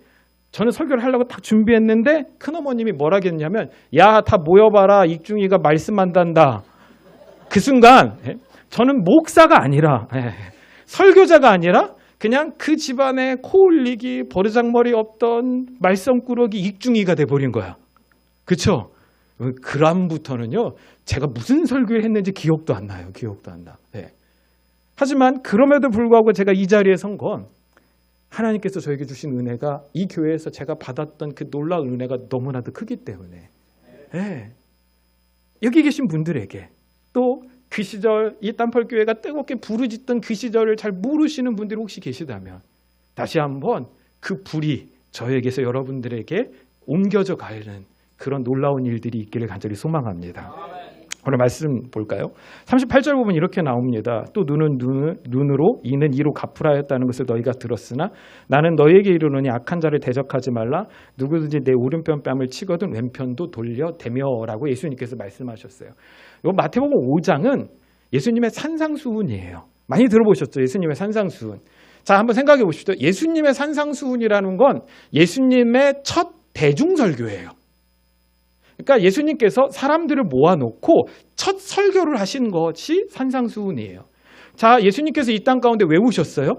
저는 설교를 하려고 딱 준비했는데 큰어머님이 뭐라 했냐면, 야, 다 모여봐라, 익중이가 말씀한단다. 그 순간 저는 목사가 아니라 설교자가 아니라 그냥 그 집안에 코 올리기 버르장머리 없던 말썽꾸러기 익중이가 돼버린 거야. 그렇죠? 그 다음부터는요, 제가 무슨 설교를 했는지 기억도 안 나요. 기억도 안 나. 하지만 그럼에도 불구하고 제가 이 자리에 선 건 하나님께서 저에게 주신 은혜가, 이 교회에서 제가 받았던 그 놀라운 은혜가 너무나도 크기 때문에, 여기 계신 분들에게, 또 그 시절 이 땀펄교회가 뜨겁게 부르짖던 그 시절을 잘 모르시는 분들이 혹시 계시다면, 다시 한번 그 불이 저에게서 여러분들에게 옮겨져 가는 그런 놀라운 일들이 있기를 간절히 소망합니다. 오늘 말씀 볼까요? 38절 부분 이렇게 나옵니다. 또 눈은 눈으로, 이는 이로 갚으라 했다는 것을 너희가 들었으나 나는 너희에게 이르노니 악한 자를 대적하지 말라. 누구든지 내 오른편 뺨을 치거든 왼편도 돌려대며라고 예수님께서 말씀하셨어요. 이 마태복음 5장은 예수님의 산상수훈이에요. 많이 들어보셨죠? 예수님의 산상수훈. 자, 한번 생각해 보십시오. 예수님의 산상수훈이라는 건 예수님의 첫 대중설교예요. 그러니까 예수님께서 사람들을 모아놓고 첫 설교를 하신 것이 산상수훈이에요. 자, 예수님께서 이 땅 가운데 왜 오셨어요?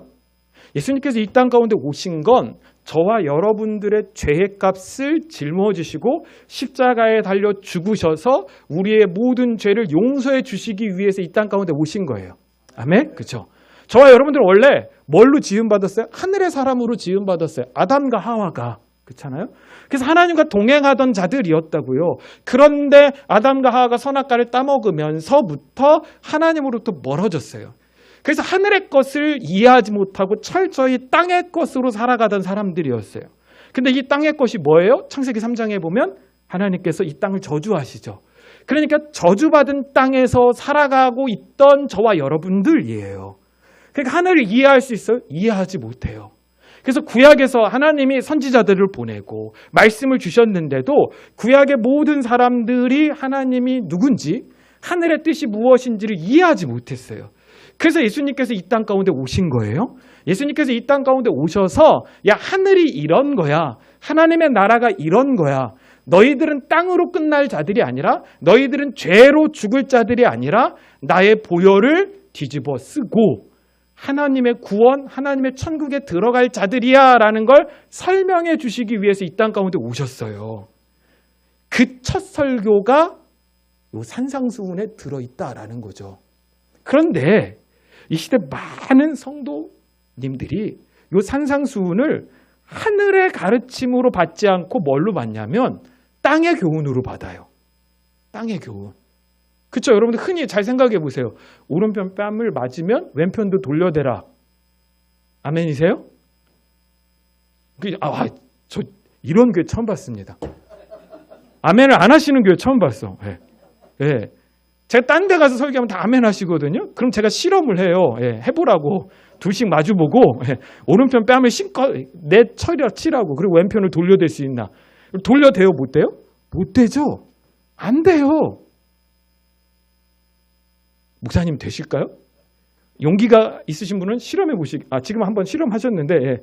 예수님께서 이 땅 가운데 오신 건 저와 여러분들의 죄의 값을 짊어지시고 십자가에 달려 죽으셔서 우리의 모든 죄를 용서해 주시기 위해서 이 땅 가운데 오신 거예요. 아멘? 그렇죠? 저와 여러분들은 원래 뭘로 지음받았어요? 하늘의 사람으로 지음받았어요. 아담과 하와가. 그렇잖아요? 그래서 하나님과 동행하던 자들이었다고요. 그런데 아담과 하와가 선악과를 따먹으면서부터 하나님으로부터 멀어졌어요. 그래서 하늘의 것을 이해하지 못하고 철저히 땅의 것으로 살아가던 사람들이었어요. 근데 이 땅의 것이 뭐예요? 창세기 3장에 보면 하나님께서 이 땅을 저주하시죠. 그러니까 저주받은 땅에서 살아가고 있던 저와 여러분들이에요. 그러니까 하늘을 이해할 수 있어요? 이해하지 못해요. 그래서 구약에서 하나님이 선지자들을 보내고 말씀을 주셨는데도 구약의 모든 사람들이 하나님이 누군지 하늘의 뜻이 무엇인지를 이해하지 못했어요. 그래서 예수님께서 이 땅 가운데 오신 거예요. 예수님께서 이 땅 가운데 오셔서 야, 하늘이 이런 거야. 하나님의 나라가 이런 거야. 너희들은 땅으로 끝날 자들이 아니라 너희들은 죄로 죽을 자들이 아니라 나의 보혈을 뒤집어 쓰고 하나님의 구원, 하나님의 천국에 들어갈 자들이야 라는 걸 설명해 주시기 위해서 이 땅 가운데 오셨어요. 그 첫 설교가 요 산상수훈에 들어있다라는 거죠. 그런데 이 시대 많은 성도님들이 요 산상수훈을 하늘의 가르침으로 받지 않고 뭘로 받냐면 땅의 교훈으로 받아요. 땅의 교훈. 그렇죠? 여러분들 흔히 잘 생각해 보세요. 오른편 뺨을 맞으면 왼편도 돌려대라. 아멘이세요? 저 이런 교회 처음 봤습니다. 아멘을 안 하시는 교회 처음 봤어. 예. 예. 제가 딴 데 가서 설교하면 다 아멘 하시거든요. 그럼 제가 실험을 해요. 예. 해보라고. 둘씩 마주보고 예. 오른편 뺨을 신고 내 치라고. 그리고 왼편을 돌려댈 수 있나. 돌려대요? 못 돼요? 못 되죠. 안 돼요. 목사님 되실까요? 용기가 있으신 분은 실험해 보시기. 지금 한번 실험하셨는데 예.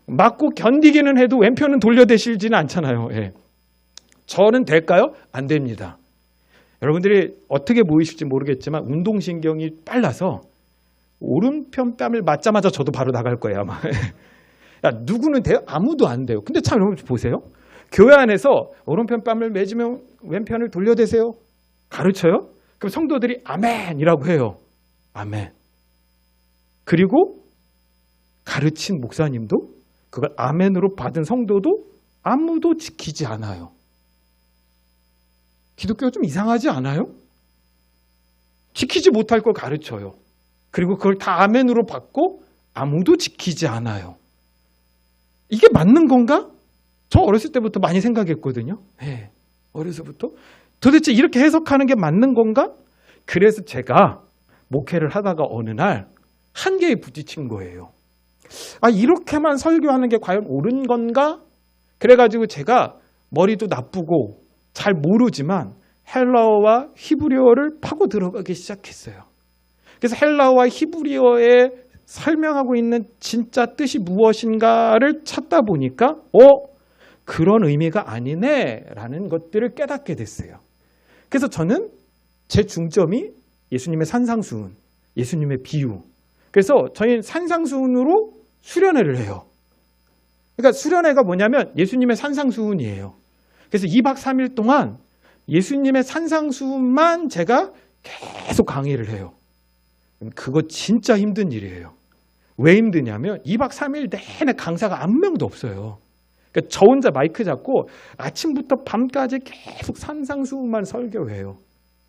맞고 견디기는 해도 왼편은 돌려대실지는 않잖아요. 예. 저는 될까요? 안 됩니다. 여러분들이 어떻게 보이실지 모르겠지만 운동신경이 빨라서 오른편 뺨을 맞자마자 저도 바로 나갈 거예요 아마. 야, 누구는 돼요? 아무도 안 돼요. 근데 참 여러분 보세요. 교회 안에서 오른편 뺨을 매지면 왼편을 돌려대세요. 가르쳐요? 그럼 성도들이 아멘이라고 해요. 아멘. 그리고 가르친 목사님도 그걸 아멘으로 받은 성도도 아무도 지키지 않아요. 기독교가 좀 이상하지 않아요? 지키지 못할 걸 가르쳐요. 그리고 그걸 다 아멘으로 받고 아무도 지키지 않아요. 이게 맞는 건가? 저 어렸을 때부터 많이 생각했거든요. 네, 어려서부터. 도대체 이렇게 해석하는 게 맞는 건가? 그래서 제가 목회를 하다가 어느 날 한계에 부딪힌 거예요. 이렇게만 설교하는 게 과연 옳은 건가? 그래가지고 제가 머리도 나쁘고 잘 모르지만 헬라어와 히브리어를 파고 들어가기 시작했어요. 그래서 헬라어와 히브리어에 설명하고 있는 진짜 뜻이 무엇인가를 찾다 보니까 그런 의미가 아니네라는 것들을 깨닫게 됐어요. 그래서 저는 제 중점이 예수님의 산상수훈, 예수님의 비유. 그래서 저희는 산상수훈으로 수련회를 해요. 그러니까 수련회가 뭐냐면 예수님의 산상수훈이에요. 그래서 2박 3일 동안 예수님의 산상수훈만 제가 계속 강의를 해요. 그거 진짜 힘든 일이에요. 왜 힘드냐면 2박 3일 내내 강사가 한 명도 없어요. 그러니까 저 혼자 마이크 잡고 아침부터 밤까지 계속 산상수훈만 설교해요.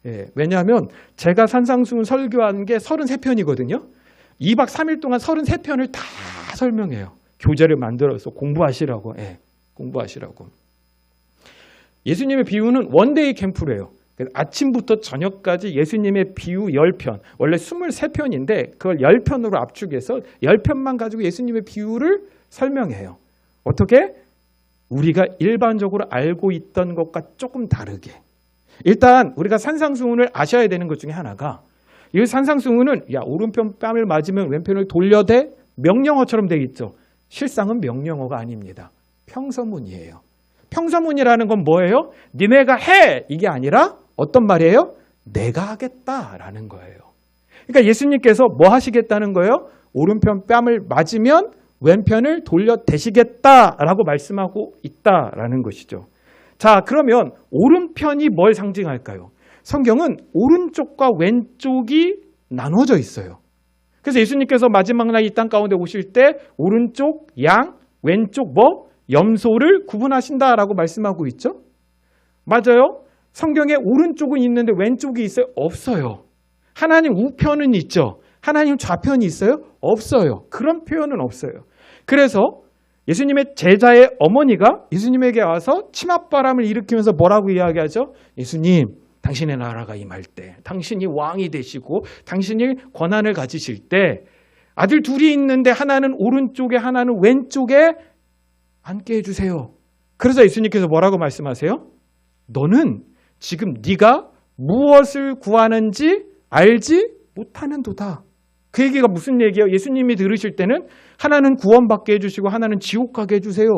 예, 왜냐하면 제가 산상수훈 설교한 게 33편이거든요. 2박 3일 동안 33편을 다 설명해요. 교재를 만들어서 공부하시라고. 예, 공부하시라고. 예수님의 비유는 원데이 캠프래요. 아침부터 저녁까지 예수님의 비유 10편, 원래 23편인데 그걸 10편으로 압축해서 10편만 가지고 예수님의 비유를 설명해요. 어떻게? 우리가 일반적으로 알고 있던 것과 조금 다르게. 일단 우리가 산상수훈을 아셔야 되는 것 중에 하나가 이 산상수훈은 오른편 뺨을 맞으면 왼편을 돌려대? 명령어처럼 되어 있죠. 실상은 명령어가 아닙니다. 평서문이에요. 평서문이라는 건 뭐예요? 니네가 해! 이게 아니라 어떤 말이에요? 내가 하겠다라는 거예요. 그러니까 예수님께서 뭐 하시겠다는 거예요? 오른편 뺨을 맞으면 왼편을 돌려 대시겠다라고 말씀하고 있다라는 것이죠. 자, 그러면 오른편이 뭘 상징할까요? 성경은 오른쪽과 왼쪽이 나눠져 있어요. 그래서 예수님께서 마지막 날 이 땅 가운데 오실 때 오른쪽 양, 왼쪽 뭐? 염소를 구분하신다라고 말씀하고 있죠. 맞아요? 성경에 오른쪽은 있는데 왼쪽이 있어요? 없어요. 하나님 우편은 있죠. 하나님 좌편이 있어요? 없어요. 그런 표현은 없어요. 그래서 예수님의 제자의 어머니가 예수님에게 와서 치맛바람을 일으키면서 뭐라고 이야기하죠? 예수님, 당신의 나라가 임할 때, 당신이 왕이 되시고 당신이 권한을 가지실 때 아들 둘이 있는데 하나는 오른쪽에 하나는 왼쪽에 앉게 해주세요. 그래서 예수님께서 뭐라고 말씀하세요? 너는 지금 네가 무엇을 구하는지 알지 못하는도다. 그 얘기가 무슨 얘기예요? 예수님이 들으실 때는 하나는 구원받게 해주시고 하나는 지옥 가게 해주세요.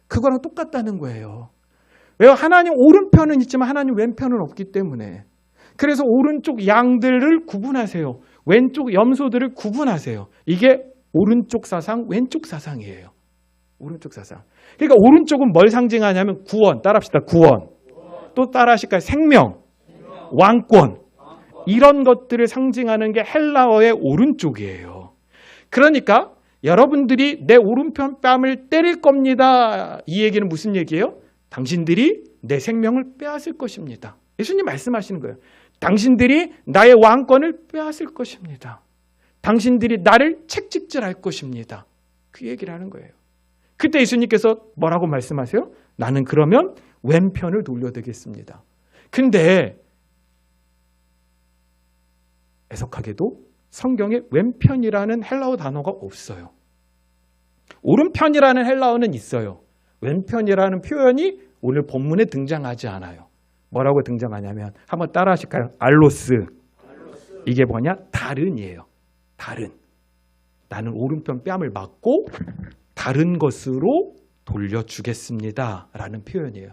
그거랑 똑같다는 거예요. 왜요? 하나님 오른편은 있지만 하나님 왼편은 없기 때문에. 그래서 오른쪽 양들을 구분하세요. 왼쪽 염소들을 구분하세요. 이게 오른쪽 사상, 왼쪽 사상이에요. 오른쪽 사상. 그러니까 오른쪽은 뭘 상징하냐면 구원, 따라합시다. 구원. 또 따라하실까요? 생명, 왕권. 이런 것들을 상징하는 게 헬라어의 오른쪽이에요. 그러니까 여러분들이 내 오른편 뺨을 때릴 겁니다. 이 얘기는 무슨 얘기예요? 당신들이 내 생명을 빼앗을 것입니다. 예수님 말씀하시는 거예요. 당신들이 나의 왕권을 빼앗을 것입니다. 당신들이 나를 책찍질할 것입니다. 그 얘기를 하는 거예요. 그때 예수님께서 뭐라고 말씀하세요? 나는 그러면 왼편을 돌려드리겠습니다. 근데 애석하게도 성경에 왼편이라는 헬라어 단어가 없어요. 오른편이라는 헬라어는 있어요. 왼편이라는 표현이 오늘 본문에 등장하지 않아요. 뭐라고 등장하냐면 한번 따라 하실까요? 알로스. 이게 뭐냐? 다른이에요. 다른. 나는 오른편 뺨을 맞고 다른 것으로 돌려주겠습니다. 라는 표현이에요.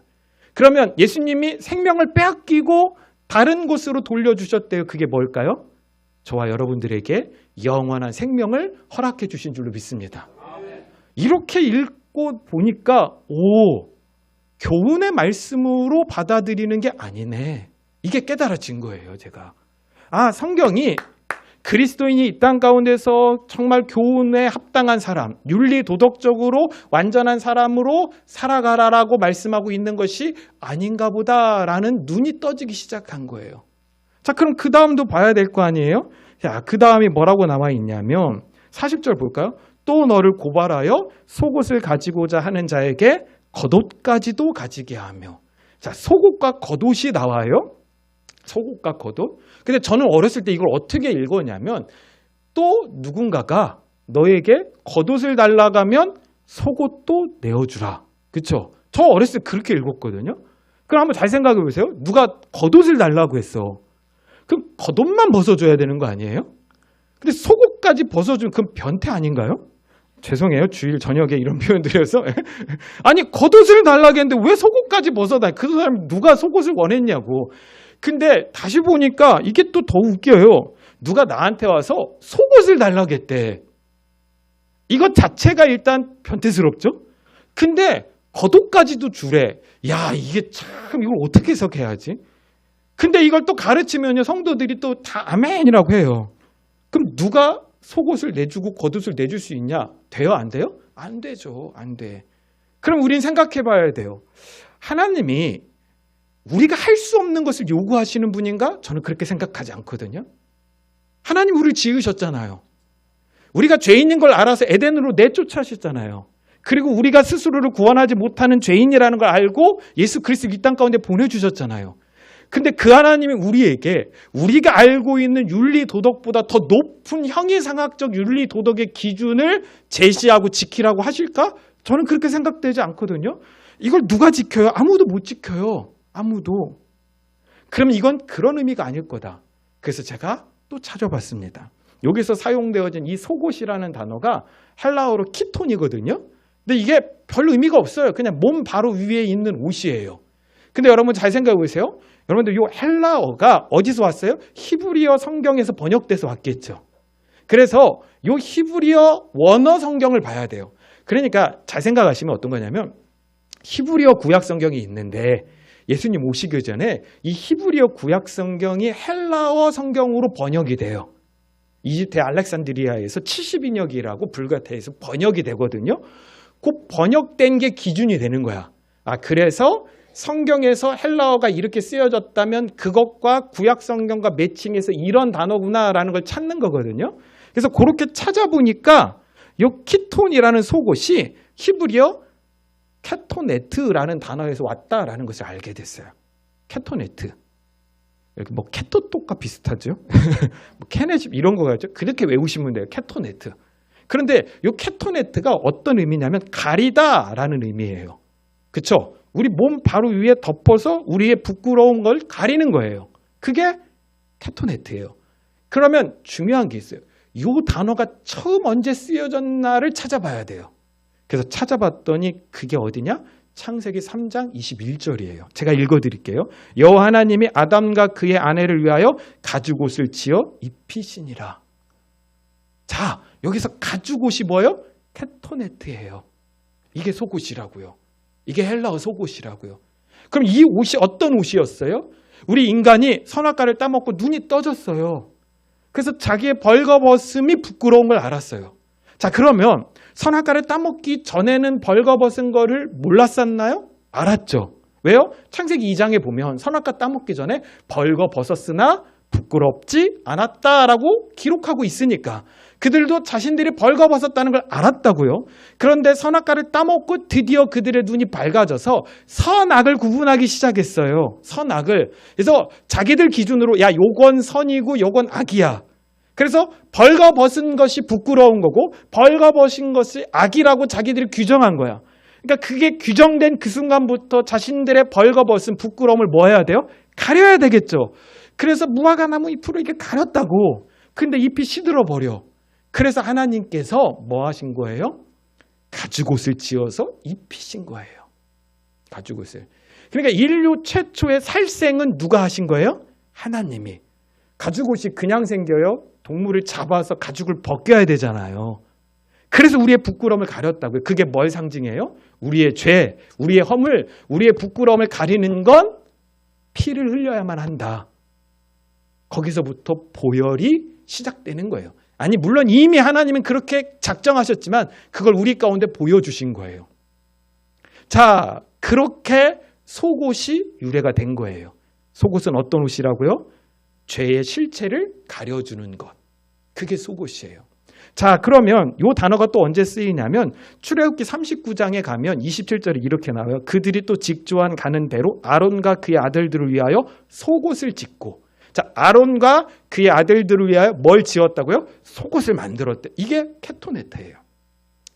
그러면 예수님이 생명을 빼앗기고 다른 곳으로 돌려주셨대요. 그게 뭘까요? 저와 여러분들에게 영원한 생명을 허락해 주신 줄로 믿습니다. 이렇게 읽고 보니까 교훈의 말씀으로 받아들이는 게 아니네. 이게 깨달아진 거예요, 제가. 성경이 그리스도인이 이 땅 가운데서 정말 교훈에 합당한 사람, 윤리 도덕적으로 완전한 사람으로 살아가라라고 말씀하고 있는 것이 아닌가 보다라는 눈이 떠지기 시작한 거예요. 자, 그럼 그 다음도 봐야 될 거 아니에요? 자, 그 다음이 뭐라고 나와 있냐면 40절 볼까요? 또 너를 고발하여 속옷을 가지고자 하는 자에게 겉옷까지도 가지게 하며. 자, 속옷과 겉옷이 나와요. 속옷과 겉옷. 근데 저는 어렸을 때 이걸 어떻게 읽었냐면 또 누군가가 너에게 겉옷을 달라고 하면 속옷도 내어주라. 그렇죠? 저 어렸을 때 그렇게 읽었거든요. 그럼 한번 잘 생각해 보세요. 누가 겉옷을 달라고 했어. 그럼 겉옷만 벗어줘야 되는 거 아니에요? 근데 속옷까지 벗어주면 그건 변태 아닌가요? 죄송해요. 주일 저녁에 이런 표현 드려서. 아니 겉옷을 달라고 했는데 왜 속옷까지 벗어다? 그 사람이 누가 속옷을 원했냐고. 근데 다시 보니까 이게 또 더 웃겨요. 누가 나한테 와서 속옷을 달라고 했대. 이것 자체가 일단 변태스럽죠? 근데 겉옷까지도 주래. 야, 이게 참 이걸 어떻게 해석해야지? 근데 이걸 또 가르치면요. 성도들이 또 다 아멘이라고 해요. 그럼 누가 속옷을 내주고 겉옷을 내줄 수 있냐? 돼요? 안 돼요? 안 되죠. 안 돼. 그럼 우린 생각해 봐야 돼요. 하나님이 우리가 할 수 없는 것을 요구하시는 분인가? 저는 그렇게 생각하지 않거든요. 하나님 우리를 지으셨잖아요. 우리가 죄인인 걸 알아서 에덴으로 내쫓으셨잖아요. 그리고 우리가 스스로를 구원하지 못하는 죄인이라는 걸 알고 예수 그리스도 이 땅 가운데 보내주셨잖아요. 근데 그 하나님이 우리에게 우리가 알고 있는 윤리 도덕보다 더 높은 형이상학적 윤리 도덕의 기준을 제시하고 지키라고 하실까? 저는 그렇게 생각되지 않거든요. 이걸 누가 지켜요? 아무도 못 지켜요. 아무도. 그럼 이건 그런 의미가 아닐 거다. 그래서 제가 또 찾아봤습니다. 여기서 사용되어진 이 속옷이라는 단어가 헬라어로 키톤이거든요. 근데 이게 별 의미가 없어요. 그냥 몸 바로 위에 있는 옷이에요. 근데 여러분 잘 생각해 보세요. 여러분들 이 헬라어가 어디서 왔어요? 히브리어 성경에서 번역돼서 왔겠죠. 그래서 이 히브리어 원어 성경을 봐야 돼요. 그러니까 잘 생각하시면 어떤 거냐면 히브리어 구약 성경이 있는데 예수님 오시기 전에 이 히브리어 구약 성경이 헬라어 성경으로 번역이 돼요. 이집트 알렉산드리아에서 70인역이라고 불가타에서 번역이 되거든요. 그 번역된 게 기준이 되는 거야. 그래서 성경에서 헬라어가 이렇게 쓰여졌다면 그것과 구약 성경과 매칭해서 이런 단어구나라는 걸 찾는 거거든요. 그래서 그렇게 찾아보니까 이 키톤이라는 속옷이 히브리어 케토네트라는 단어에서 왔다라는 것을 알게 됐어요. 케토네트. 이렇게 뭐 케토톡과 비슷하죠? 뭐 케네집 이런 거 같죠? 그렇게 외우시면 돼요. 케토네트. 그런데 이 케토네트가 어떤 의미냐면 가리다라는 의미예요. 그렇죠? 우리 몸 바로 위에 덮어서 우리의 부끄러운 걸 가리는 거예요. 그게 케토네트예요. 그러면 중요한 게 있어요. 이 단어가 처음 언제 쓰여졌나를 찾아봐야 돼요. 그래서 찾아봤더니 그게 어디냐? 창세기 3장 21절이에요. 제가 읽어드릴게요. 여호와 하나님이 아담과 그의 아내를 위하여 가죽옷을 지어 입히시니라. 자, 여기서 가죽옷이 뭐예요? 케토네트예요. 이게 속옷이라고요. 이게 헬라어 속옷이라고요. 그럼 이 옷이 어떤 옷이었어요? 우리 인간이 선악과를 따먹고 눈이 떠졌어요. 그래서 자기의 벌거벗음이 부끄러운 걸 알았어요. 자, 그러면 선악과를 따먹기 전에는 벌거벗은 거를 몰랐었나요? 알았죠. 왜요? 창세기 2장에 보면 선악과 따먹기 전에 벌거벗었으나 부끄럽지 않았다라고 기록하고 있으니까 그들도 자신들이 벌거벗었다는 걸 알았다고요. 그런데 선악과를 따먹고 드디어 그들의 눈이 밝아져서 선악을 구분하기 시작했어요. 선악을. 그래서 자기들 기준으로 야, 요건 선이고 요건 악이야. 그래서 벌거벗은 것이 부끄러운 거고 벌거벗은 것이 악이라고 자기들이 규정한 거야. 그러니까 그게 규정된 그 순간부터 자신들의 벌거벗은 부끄러움을 뭐 해야 돼요? 가려야 되겠죠. 그래서 무화과나무 잎으로 이렇게 가렸다고. 근데 잎이 시들어버려. 그래서 하나님께서 뭐 하신 거예요? 가죽옷을 지어서 입히신 거예요. 가죽옷을. 그러니까 인류 최초의 살생은 누가 하신 거예요? 하나님이. 가죽옷이 그냥 생겨요? 동물을 잡아서 가죽을 벗겨야 되잖아요. 그래서 우리의 부끄러움을 가렸다고요. 그게 뭘 상징해요? 우리의 죄, 우리의 허물, 우리의 부끄러움을 가리는 건 피를 흘려야만 한다. 거기서부터 보혈이 시작되는 거예요. 아니 물론 이미 하나님은 그렇게 작정하셨지만 그걸 우리 가운데 보여주신 거예요. 자, 그렇게 속옷이 유래가 된 거예요. 속옷은 어떤 옷이라고요? 죄의 실체를 가려주는 것. 그게 속옷이에요. 자, 그러면 이 단어가 또 언제 쓰이냐면 출애굽기 39장에 가면 27절에 이렇게 나와요. 그들이 또 직조한 가는 대로 아론과 그의 아들들을 위하여 속옷을 짓고. 자, 아론과 그의 아들들을 위하여 뭘 지었다고요? 속옷을 만들었대. 이게 케토네트예요.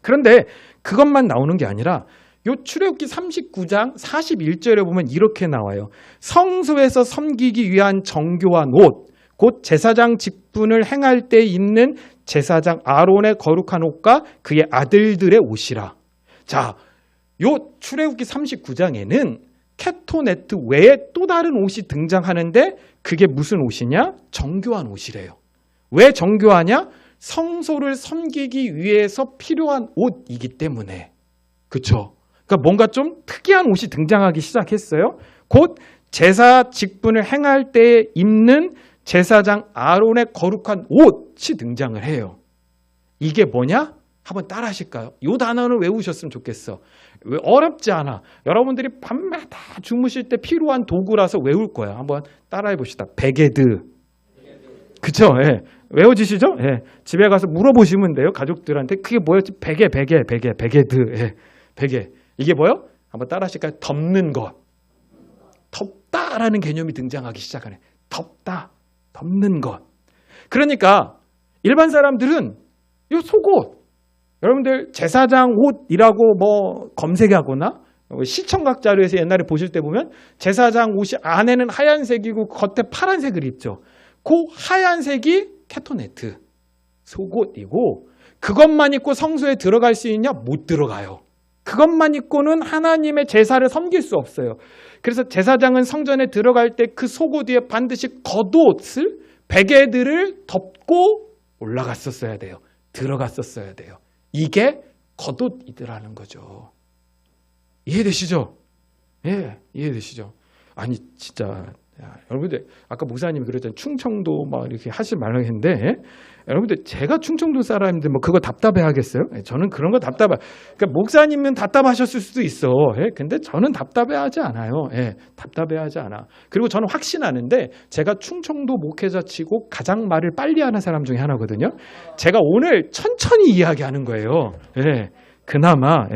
그런데 그것만 나오는 게 아니라 요 출애굽기 39장 41절에 보면 이렇게 나와요. 성소에서 섬기기 위한 정교한 옷, 곧 제사장 직분을 행할 때 입는 제사장 아론의 거룩한 옷과 그의 아들들의 옷이라. 자, 요 출애굽기 39장에는 케토네트 외에 또 다른 옷이 등장하는데 그게 무슨 옷이냐? 정교한 옷이래요. 왜 정교하냐? 성소를 섬기기 위해서 필요한 옷이기 때문에. 그렇죠? 그러니까 뭔가 좀 특이한 옷이 등장하기 시작했어요. 곧 제사 직분을 행할 때 입는 제사장 아론의 거룩한 옷이 등장을 해요. 이게 뭐냐? 한번 따라 하실까요? 이 단어를 외우셨으면 좋겠어. 왜 어렵지 않아. 여러분들이 밤마다 주무실 때 필요한 도구라서 외울 거야. 한번 따라해 봅시다. 베게드. 그쵸? 예. 외워지시죠? 예. 집에 가서 물어보시면 돼요. 가족들한테. 그게 뭐였지? 베게드. 예. 베게. 이게 뭐요? 한번 따라 하실까요? 덮는 것. 덮다라는 개념이 등장하기 시작하네. 덮다. 덮는 것. 그러니까 일반 사람들은 이 속옷, 여러분들 제사장 옷이라고 뭐 검색하거나 시청각 자료에서 옛날에 보실 때 보면 제사장 옷이 안에는 하얀색이고 겉에 파란색을 입죠. 그 하얀색이 케토네트. 속옷이고 그것만 입고 성소에 들어갈 수 있냐? 못 들어가요. 그것만 입고는 하나님의 제사를 섬길 수 없어요. 그래서 제사장은 성전에 들어갈 때 그 속옷 위에 반드시 겉옷을 베개들을 덮고 올라갔었어야 돼요. 들어갔었어야 돼요. 이게 겉옷이더라는 거죠. 이해되시죠? 예, 이해되시죠? 아니 진짜 여러분들 아까 목사님이 그랬잖아요. 충청도 막 이렇게 하지 말라고 했는데 여러분들 제가 충청도 사람인데 뭐 그거 답답해 하겠어요? 저는 그런 거 답답해. 그러니까 목사님은 답답하셨을 수도 있어. 근데 저는 답답해 하지 않아요. 답답해 하지 않아. 그리고 저는 확신하는데 제가 충청도 목회자 치고 가장 말을 빨리 하는 사람 중에 하나거든요. 제가 오늘 천천히 이야기하는 거예요. 그나마.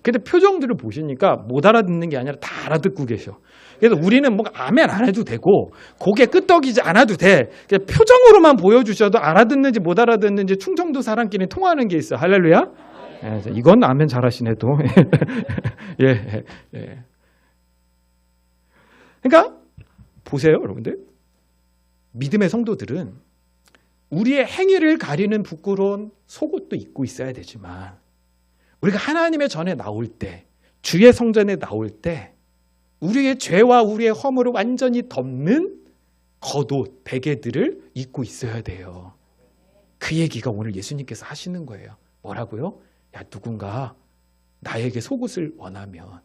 근데 표정들을 보시니까 못 알아듣는 게 아니라 다 알아듣고 계셔. 그래서 우리는 뭐 아멘 안 해도 되고 고개 끄덕이지 않아도 돼. 그냥 표정으로만 보여주셔도 알아듣는지 못 알아듣는지 충청도 사람끼리 통하는 게 있어. 할렐루야. 이건 아멘 잘하시네 또. 예. 그러니까 보세요, 여러분들. 믿음의 성도들은 우리의 행위를 가리는 부끄러운 속옷도 입고 있어야 되지만 우리가 하나님의 전에 나올 때, 주의 성전에 나올 때 우리의 죄와 우리의 허물을 완전히 덮는 겉옷, 베개들을 입고 있어야 돼요. 그 얘기가 오늘 예수님께서 하시는 거예요. 뭐라고요? 야, 누군가 나에게 속옷을 원하면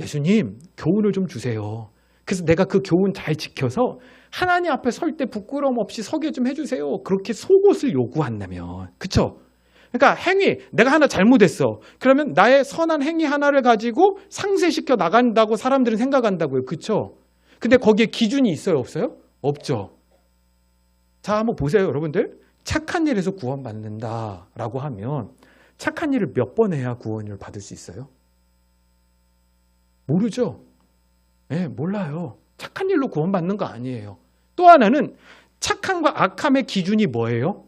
예수님, 교훈을 좀 주세요. 그래서 내가 그 교훈 잘 지켜서 하나님 앞에 설 때 부끄러움 없이 서게 좀 해주세요. 그렇게 속옷을 요구한다면. 그쵸? 그러니까 행위, 내가 하나 잘못했어. 그러면 나의 선한 행위 하나를 가지고 상쇄시켜 나간다고 사람들은 생각한다고요. 그렇죠? 근데 거기에 기준이 있어요? 없어요? 없죠. 자, 한번 보세요, 여러분들. 착한 일에서 구원받는다라고 하면 착한 일을 몇 번 해야 구원을 받을 수 있어요? 모르죠? 몰라요. 착한 일로 구원받는 거 아니에요. 또 하나는 착함과 악함의 기준이 뭐예요?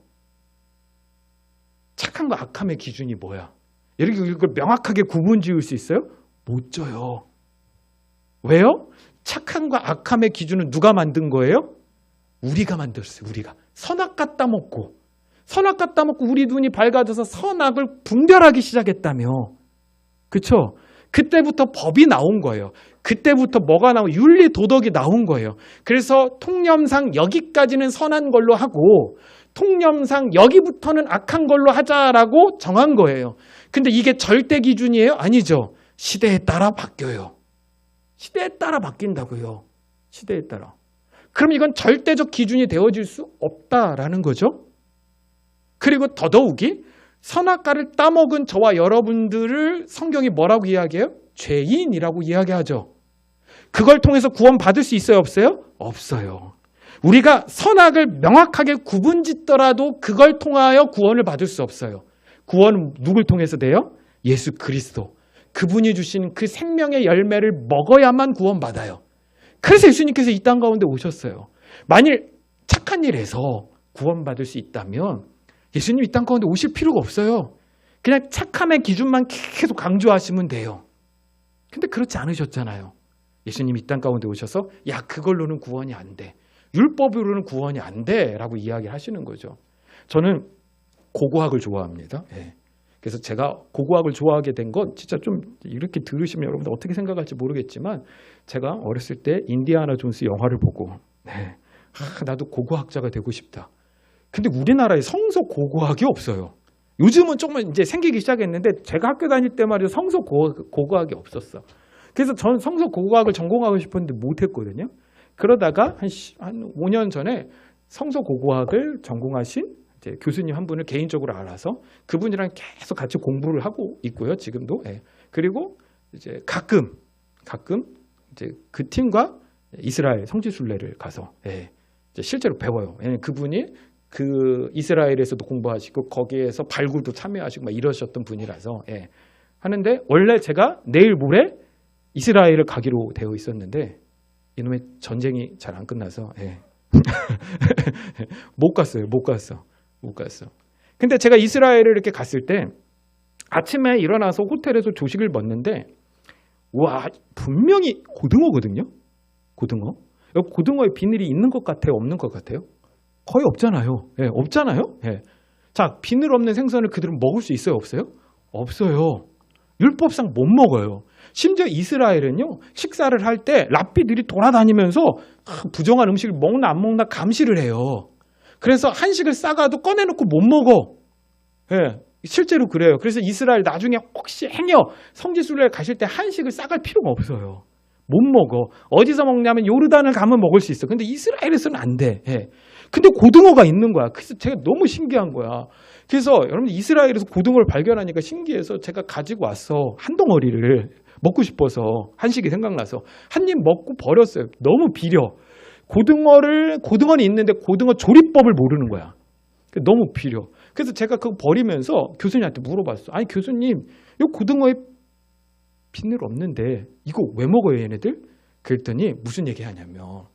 착함과 악함의 기준이 뭐야? 이렇게 이걸 명확하게 구분 지을 수 있어요? 못 져요. 왜요? 착함과 악함의 기준은 누가 만든 거예요? 우리가 만들었어요. 우리가. 선악 갖다 먹고 우리 눈이 밝아져서 선악을 분별하기 시작했다며. 그렇죠? 그때부터 법이 나온 거예요. 그때부터 뭐가 나온 윤리 도덕이 나온 거예요. 그래서 통념상 여기까지는 선한 걸로 하고 통념상 여기부터는 악한 걸로 하자라고 정한 거예요. 근데 이게 절대 기준이에요? 아니죠. 시대에 따라 바뀌어요. 시대에 따라 바뀐다고요. 시대에 따라. 그럼 이건 절대적 기준이 되어질 수 없다라는 거죠. 그리고 더더욱이 선악과를 따먹은 저와 여러분들을 성경이 뭐라고 이야기해요? 죄인이라고 이야기하죠. 그걸 통해서 구원받을 수 있어요? 없어요? 없어요. 우리가 선악을 명확하게 구분짓더라도 그걸 통하여 구원을 받을 수 없어요. 구원은 누굴 통해서 돼요? 예수 그리스도. 그분이 주신 그 생명의 열매를 먹어야만 구원받아요. 그래서 예수님께서 이 땅 가운데 오셨어요. 만일 착한 일에서 구원받을 수 있다면 예수님 이 땅 가운데 오실 필요가 없어요. 그냥 착함의 기준만 계속 강조하시면 돼요. 근데 그렇지 않으셨잖아요. 예수님 이 땅 가운데 오셔서 야, 그걸로는 구원이 안 돼. 율법으로는 구원이 안 돼 라고 이야기를 하시는 거죠. 저는 고고학을 좋아합니다. 그래서 제가 고고학을 좋아하게 된 건 진짜 좀 이렇게 들으시면 여러분들 어떻게 생각할지 모르겠지만 제가 어렸을 때 인디아나 존스 영화를 보고 나도 고고학자가 되고 싶다. 근데 우리나라에 성서 고고학이 없어요. 요즘은 조금 이제 생기기 시작했는데 제가 학교 다닐 때 말이죠. 성서 고고학이 없었어. 그래서 전 성서 고고학을 전공하고 싶었는데 못했거든요. 그러다가 한 5년 전에 성서 고고학을 전공하신 이제 교수님 한 분을 개인적으로 알아서 그분이랑 계속 같이 공부를 하고 있고요. 지금도. 그리고 이제 가끔 이제 그 팀과 이스라엘 성지순례를 가서 이제 실제로 배워요. 왜냐면 그분이 그 이스라엘에서도 공부하시고 거기에서 발굴도 참여하시고 막 이러셨던 분이라서 하는데 원래 제가 내일 모레 이스라엘을 가기로 되어 있었는데 이놈의 전쟁이 잘 안 끝나서 못 갔어. 근데 제가 이스라엘을 이렇게 갔을 때 아침에 일어나서 호텔에서 조식을 먹는데 와, 분명히 고등어거든요. 고등어에 비늘이 있는 것 같아요? 없는 것 같아요? 거의 없잖아요. 예, 없잖아요. 예. 자, 비늘 없는 생선을 그들은 먹을 수 있어요, 없어요? 없어요. 율법상 못 먹어요. 심지어 이스라엘은요, 식사를 할 때 랍비들이 돌아다니면서 부정한 음식을 먹나 안 먹나 감시를 해요. 그래서 한식을 싸가도 꺼내놓고 못 먹어. 예, 실제로 그래요. 그래서 이스라엘 나중에 혹시 행여 성지순례 가실 때 한식을 싸갈 필요가 없어요. 못 먹어. 어디서 먹냐면 요르단을 가면 먹을 수 있어. 근데 이스라엘에서는 안 돼. 예. 근데 고등어가 있는 거야. 그래서 제가 너무 신기한 거야. 그래서 여러분 이스라엘에서 고등어를 발견하니까 신기해서 제가 가지고 왔어. 한 덩어리를 먹고 싶어서 한식이 생각나서 한 입 먹고 버렸어요. 너무 비려. 고등어는 있는데 고등어 조리법을 모르는 거야. 너무 비려. 그래서 제가 그거 버리면서 교수님한테 물어봤어. 아니 교수님, 이 고등어에 비늘 없는데 이거 왜 먹어요 얘네들? 그랬더니 무슨 얘기 하냐면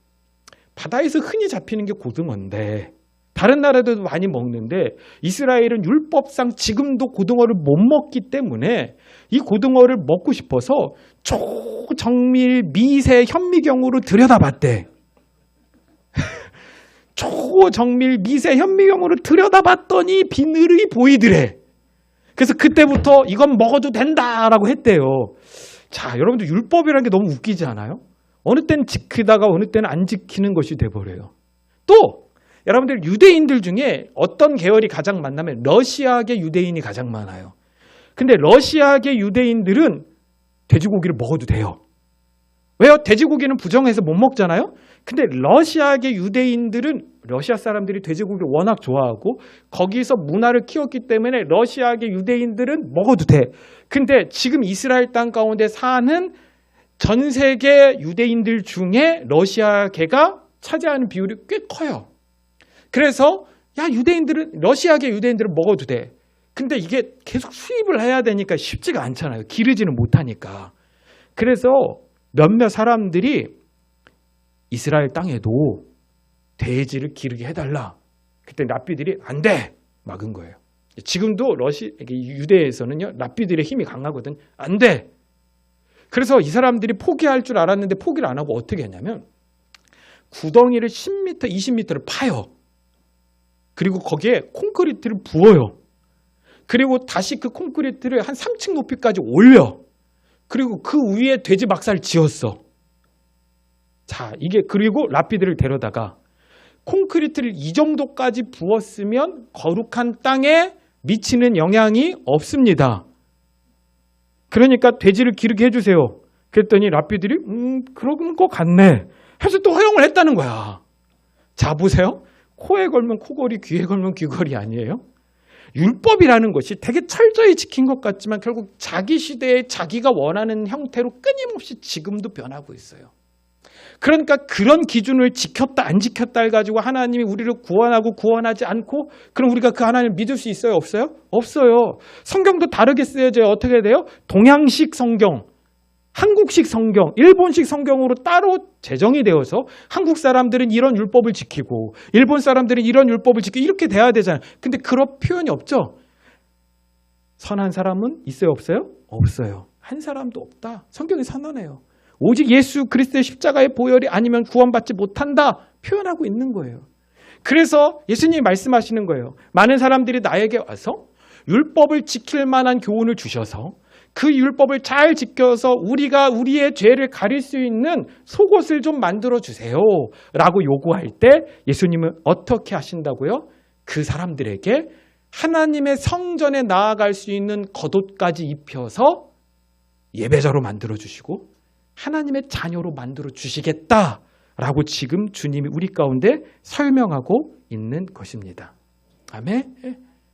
바다에서 흔히 잡히는 게 고등어인데 다른 나라들도 많이 먹는데 이스라엘은 율법상 지금도 고등어를 못 먹기 때문에 이 고등어를 먹고 싶어서 초정밀 미세 현미경으로 들여다봤대. 초정밀 미세 현미경으로 들여다봤더니 비늘이 보이더래. 그래서 그때부터 이건 먹어도 된다라고 했대요. 자, 여러분들 율법이라는 게 너무 웃기지 않아요? 어느 때는 지키다가 어느 때는 안 지키는 것이 돼버려요. 또 여러분들 유대인들 중에 어떤 계열이 가장 많냐면 러시아계 유대인이 가장 많아요. 근데 러시아계 유대인들은 돼지고기를 먹어도 돼요. 왜요? 돼지고기는 부정해서 못 먹잖아요. 근데 러시아계 유대인들은 러시아 사람들이 돼지고기를 워낙 좋아하고 거기서 문화를 키웠기 때문에 러시아계 유대인들은 먹어도 돼. 근데 지금 이스라엘 땅 가운데 사는 전 세계 유대인들 중에 러시아계가 차지하는 비율이 꽤 커요. 그래서 러시아계 유대인들은 먹어도 돼. 근데 이게 계속 수입을 해야 되니까 쉽지가 않잖아요. 기르지는 못하니까. 그래서 몇몇 사람들이 이스라엘 땅에도 돼지를 기르게 해달라. 그때 랍비들이 안 돼! 막은 거예요. 지금도 유대에서는요, 랍비들의 힘이 강하거든. 안 돼! 그래서 이 사람들이 포기할 줄 알았는데 포기를 안 하고 어떻게 했냐면 구덩이를 10m, 20m를 파요. 그리고 거기에 콘크리트를 부어요. 그리고 다시 그 콘크리트를 한 3층 높이까지 올려. 그리고 그 위에 돼지 막사를 지었어. 자, 그리고 랍비들을 데려다가 콘크리트를 이 정도까지 부었으면 거룩한 땅에 미치는 영향이 없습니다. 그러니까 돼지를 기르게 해주세요. 그랬더니 랍비들이 그런 것 같네 해서 또 허용을 했다는 거야. 자, 보세요. 코에 걸면 코걸이, 귀에 걸면 귀걸이 아니에요? 율법이라는 것이 되게 철저히 지킨 것 같지만 결국 자기 시대에 자기가 원하는 형태로 끊임없이 지금도 변하고 있어요. 그러니까 그런 기준을 지켰다 안 지켰다 해가지고 하나님이 우리를 구원하고 구원하지 않고 그럼 우리가 그 하나님을 믿을 수 있어요? 없어요? 없어요. 성경도 다르게 쓰여져요. 어떻게 돼요? 동양식 성경, 한국식 성경, 일본식 성경으로 따로 제정이 되어서 한국 사람들은 이런 율법을 지키고 일본 사람들은 이런 율법을 지키고 이렇게 돼야 되잖아요. 근데 그런 표현이 없죠. 선한 사람은 있어요? 없어요? 없어요. 한 사람도 없다. 성경이 선언해요. 오직 예수 그리스도의 십자가의 보혈이 아니면 구원받지 못한다 표현하고 있는 거예요. 그래서 예수님이 말씀하시는 거예요. 많은 사람들이 나에게 와서 율법을 지킬 만한 교훈을 주셔서 그 율법을 잘 지켜서 우리가 우리의 죄를 가릴 수 있는 속옷을 좀 만들어 주세요 라고 요구할 때 예수님은 어떻게 하신다고요? 그 사람들에게 하나님의 성전에 나아갈 수 있는 겉옷까지 입혀서 예배자로 만들어 주시고 하나님의 자녀로 만들어 주시겠다라고 지금 주님이 우리 가운데 설명하고 있는 것입니다. 아멘?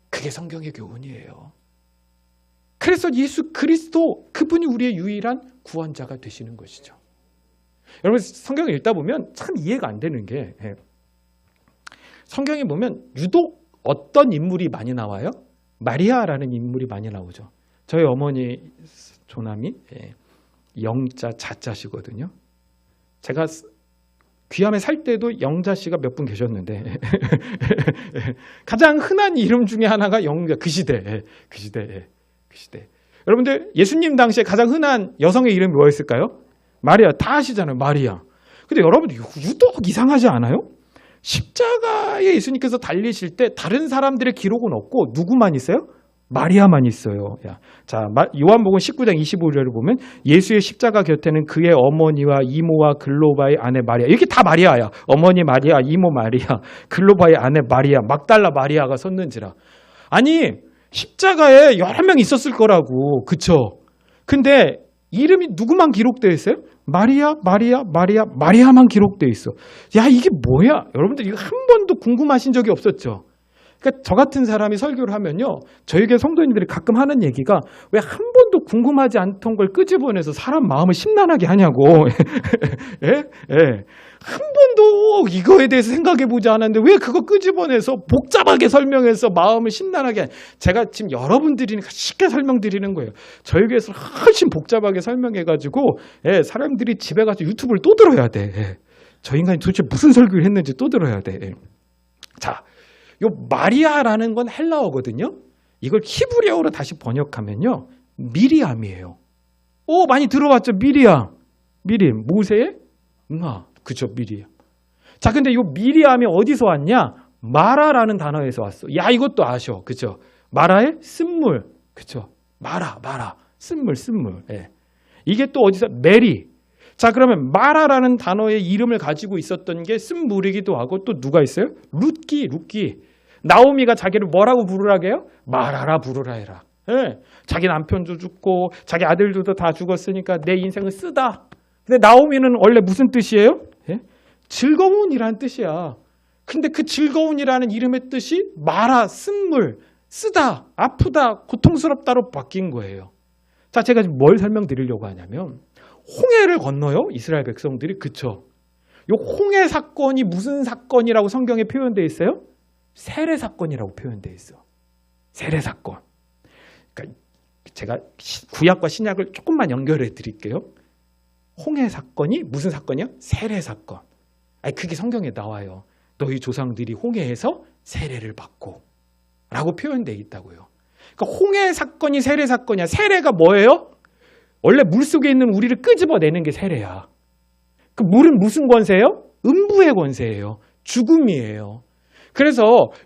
그게 성경의 교훈이에요. 그래서 예수 그리스도 그분이 우리의 유일한 구원자가 되시는 것이죠. 여러분 성경을 읽다 보면 참 이해가 안 되는 게 성경에 보면 유독 어떤 인물이 많이 나와요? 마리아라는 인물이 많이 나오죠. 저희 어머니 조남이 영자 자자시거든요. 제가 귀암에 살 때도 영자 씨가 몇 분 계셨는데 가장 흔한 이름 중에 하나가 영자. 그 시대. 여러분들 예수님 당시에 가장 흔한 여성의 이름이 뭐였을까요? 마리아. 다 아시잖아요. 마리아. 근데 여러분들 유독 이상하지 않아요? 십자가에 예수님께서 달리실 때 다른 사람들의 기록은 없고 누구만 있어요? 마리아만 있어요. 자, 요한복음 19장 25절을 보면 예수의 십자가 곁에는 그의 어머니와 이모와 글로바의 아내 마리아, 이게 다 마리아야. 어머니 마리아, 이모 마리아, 글로바의 아내 마리아, 막달라 마리아가 섰는지라. 아니, 십자가에 여러 명 있었을 거라고. 그쵸? 근데 이름이 누구만 기록되어 있어요? 마리아, 마리아, 마리아, 마리아만 기록되어 있어. 야, 이게 뭐야? 여러분들 이거 한 번도 궁금하신 적이 없었죠? 그러니까 저 같은 사람이 설교를 하면요, 저에게 성도님들이 가끔 하는 얘기가 왜 한 번도 궁금하지 않던 걸 끄집어내서 사람 마음을 심란하게 하냐고. 예? 예. 한 번도 이거에 대해서 생각해보지 않았는데 왜 그거 끄집어내서 복잡하게 설명해서 마음을 심란하게 제가 지금 여러분들이니까 쉽게 설명드리는 거예요. 저에게서 훨씬 복잡하게 설명해가지고 사람들이 집에 가서 유튜브를 또 들어야 돼. 저 인간이 도대체 무슨 설교를 했는지 또 들어야 돼. 자, 요 마리아라는 건 헬라어거든요. 이걸 히브리어로 다시 번역하면요, 미리암이에요. 오, 많이 들어봤죠? 미리암. 모세의 응아. 그쵸, 미리암. 자, 근데 요 미리암이 어디서 왔냐? 마라라는 단어에서 왔어. 야, 이것도 아셔. 그쵸? 마라의 쓴물. 그쵸? 마라. 쓴물. 예. 이게 또 어디서? 메리. 자, 그러면 마라라는 단어의 이름을 가지고 있었던 게 쓴물이기도 하고 또 누가 있어요? 룻기. 나오미가 자기를 뭐라고 부르라게 해요? 마라라 부르라 해라. 예. 자기 남편도 죽고 자기 아들들도 다 죽었으니까 내 인생을 쓰다. 근데 나오미는 원래 무슨 뜻이에요? 예? 즐거운이라는 뜻이야. 근데 그 즐거운이라는 이름의 뜻이 마라, 쓴물, 쓰다, 아프다, 고통스럽다로 바뀐 거예요. 자, 제가 지금 뭘 설명드리려고 하냐면 홍해를 건너요, 이스라엘 백성들이. 그쵸? 요 홍해 사건이 무슨 사건이라고 성경에 표현되어 있어요? 세례 사건이라고 표현되어 있어. 세례 사건. 그러니까 제가 구약과 신약을 조금만 연결해 드릴게요. 홍해 사건이 무슨 사건이야? 세례 사건. 아니, 그게 성경에 나와요. 너희 조상들이 홍해에서 세례를 받고 라고 표현되어 있다고요. 그러니까 홍해 사건이 세례 사건이야. 세례가 뭐예요? 원래 물속에 있는 우리를 끄집어내는 게 세례야. 그 물은 무슨 권세예요? 음부의 권세예요. 죽음이에요. 그래서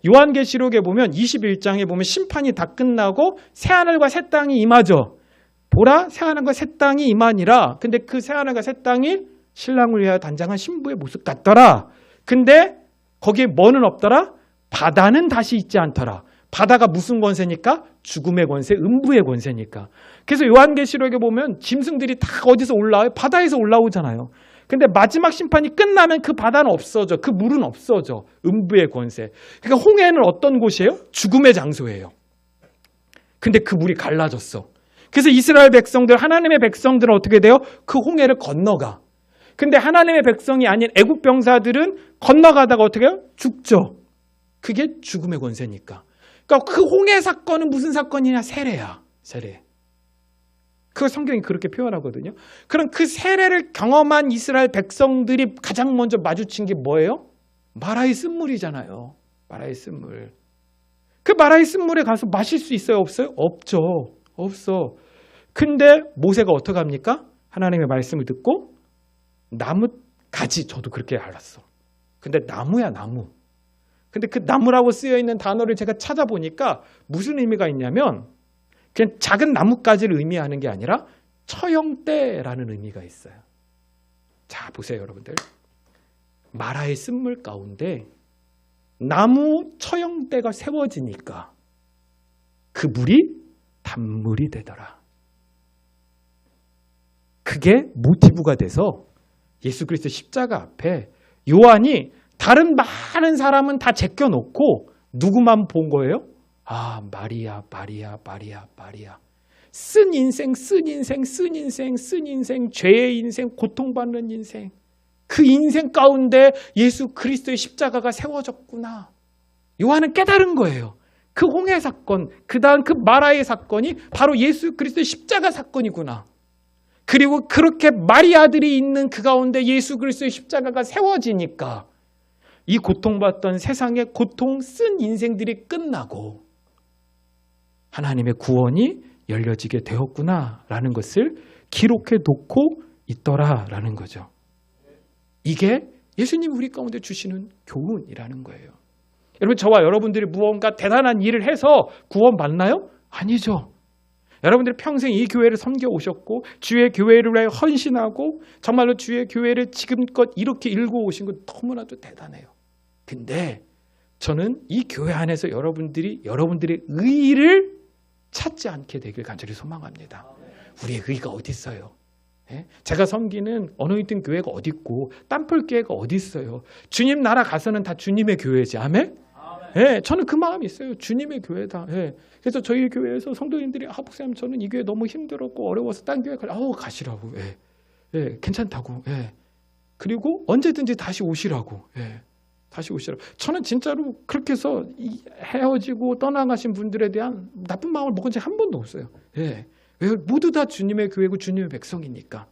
요한계시록에 보면 21장에 보면 심판이 다 끝나고 새하늘과 새 땅이 임하죠. 보라, 새하늘과 새 땅이 임하니라. 근데 그 새하늘과 새 땅이 신랑을 위하여 단장한 신부의 모습 같더라. 근데 거기에 뭐는 없더라? 바다는 다시 있지 않더라. 바다가 무슨 권세니까? 죽음의 권세, 음부의 권세니까. 그래서 요한계시록에 보면 짐승들이 다 어디서 올라와요? 바다에서 올라오잖아요. 근데 마지막 심판이 끝나면 그 바다는 없어져. 그 물은 없어져. 음부의 권세. 그러니까 홍해는 어떤 곳이에요? 죽음의 장소예요. 근데 그 물이 갈라졌어. 그래서 이스라엘 백성들, 하나님의 백성들은 어떻게 돼요? 그 홍해를 건너가. 근데 하나님의 백성이 아닌 애국 병사들은 건너가다가 어떻게 해요? 죽죠. 그게 죽음의 권세니까. 그러니까 그 홍해 사건은 무슨 사건이냐? 세례야. 세례. 그 성경이 그렇게 표현하거든요. 그럼 그 세례를 경험한 이스라엘 백성들이 가장 먼저 마주친 게 뭐예요? 마라의 쓴물이잖아요. 마라의 쓴물. 그 마라의 쓴물에 가서 마실 수 있어요? 없어요? 없죠. 없어. 근데 모세가 어떻게 합니까? 하나님의 말씀을 듣고 나무 가지, 저도 그렇게 알았어. 근데 나무야, 나무. 근데 그 나무라고 쓰여 있는 단어를 제가 찾아보니까 무슨 의미가 있냐면 그냥 작은 나뭇가지를 의미하는 게 아니라 처형대라는 의미가 있어요. 자, 보세요, 여러분들. 마라의 쓴물 가운데 나무 처형대가 세워지니까 그 물이 단물이 되더라. 그게 모티브가 돼서 예수 그리스도 십자가 앞에 요한이 다른 많은 사람은 다 제껴놓고 누구만 본 거예요? 아, 마리아. 쓴 인생, 죄의 인생, 고통받는 인생. 그 인생 가운데 예수 그리스도의 십자가가 세워졌구나. 요한은 깨달은 거예요. 그 홍해 사건, 그 다음 그 마라의 사건이 바로 예수 그리스도의 십자가 사건이구나. 그리고 그렇게 마리아들이 있는 그 가운데 예수 그리스도의 십자가가 세워지니까 이 고통받던 세상의 고통 쓴 인생들이 끝나고 하나님의 구원이 열려지게 되었구나라는 것을 기록해 놓고 있더라라는 거죠. 이게 예수님이 우리 가운데 주시는 교훈이라는 거예요. 여러분, 저와 여러분들이 무언가 대단한 일을 해서 구원 받나요? 아니죠. 여러분들이 평생 이 교회를 섬겨 오셨고 주의 교회를 위해 헌신하고 정말로 주의 교회를 지금껏 이렇게 일궈 오신 건 너무나도 대단해요. 근데 저는 이 교회 안에서 여러분들의 의의를 찾지 않게 되길 간절히 소망합니다. 우리의 의의가 어디 있어요? 예? 제가 섬기는 어노인팅 교회가 어디 있고 땀풀 교회가 어디 있어요? 주님 나라 가서는 다 주님의 교회지. 아멘? 예, 저는 그 마음이 있어요. 주님의 교회다. 예. 그래서 저희 교회에서 성도님들이 목사님 저는 이 교회 너무 힘들었고 어려워서 딴 교회 가시라고. 예. 예, 괜찮다고. 예. 그리고 언제든지 다시 오시라고. 예. 다시 오시라고. 저는 진짜로 그렇게 해서 헤어지고 떠나가신 분들에 대한 나쁜 마음을 먹은 적 한 번도 없어요. 예. 왜? 모두 다 주님의 교회고 주님의 백성이니까.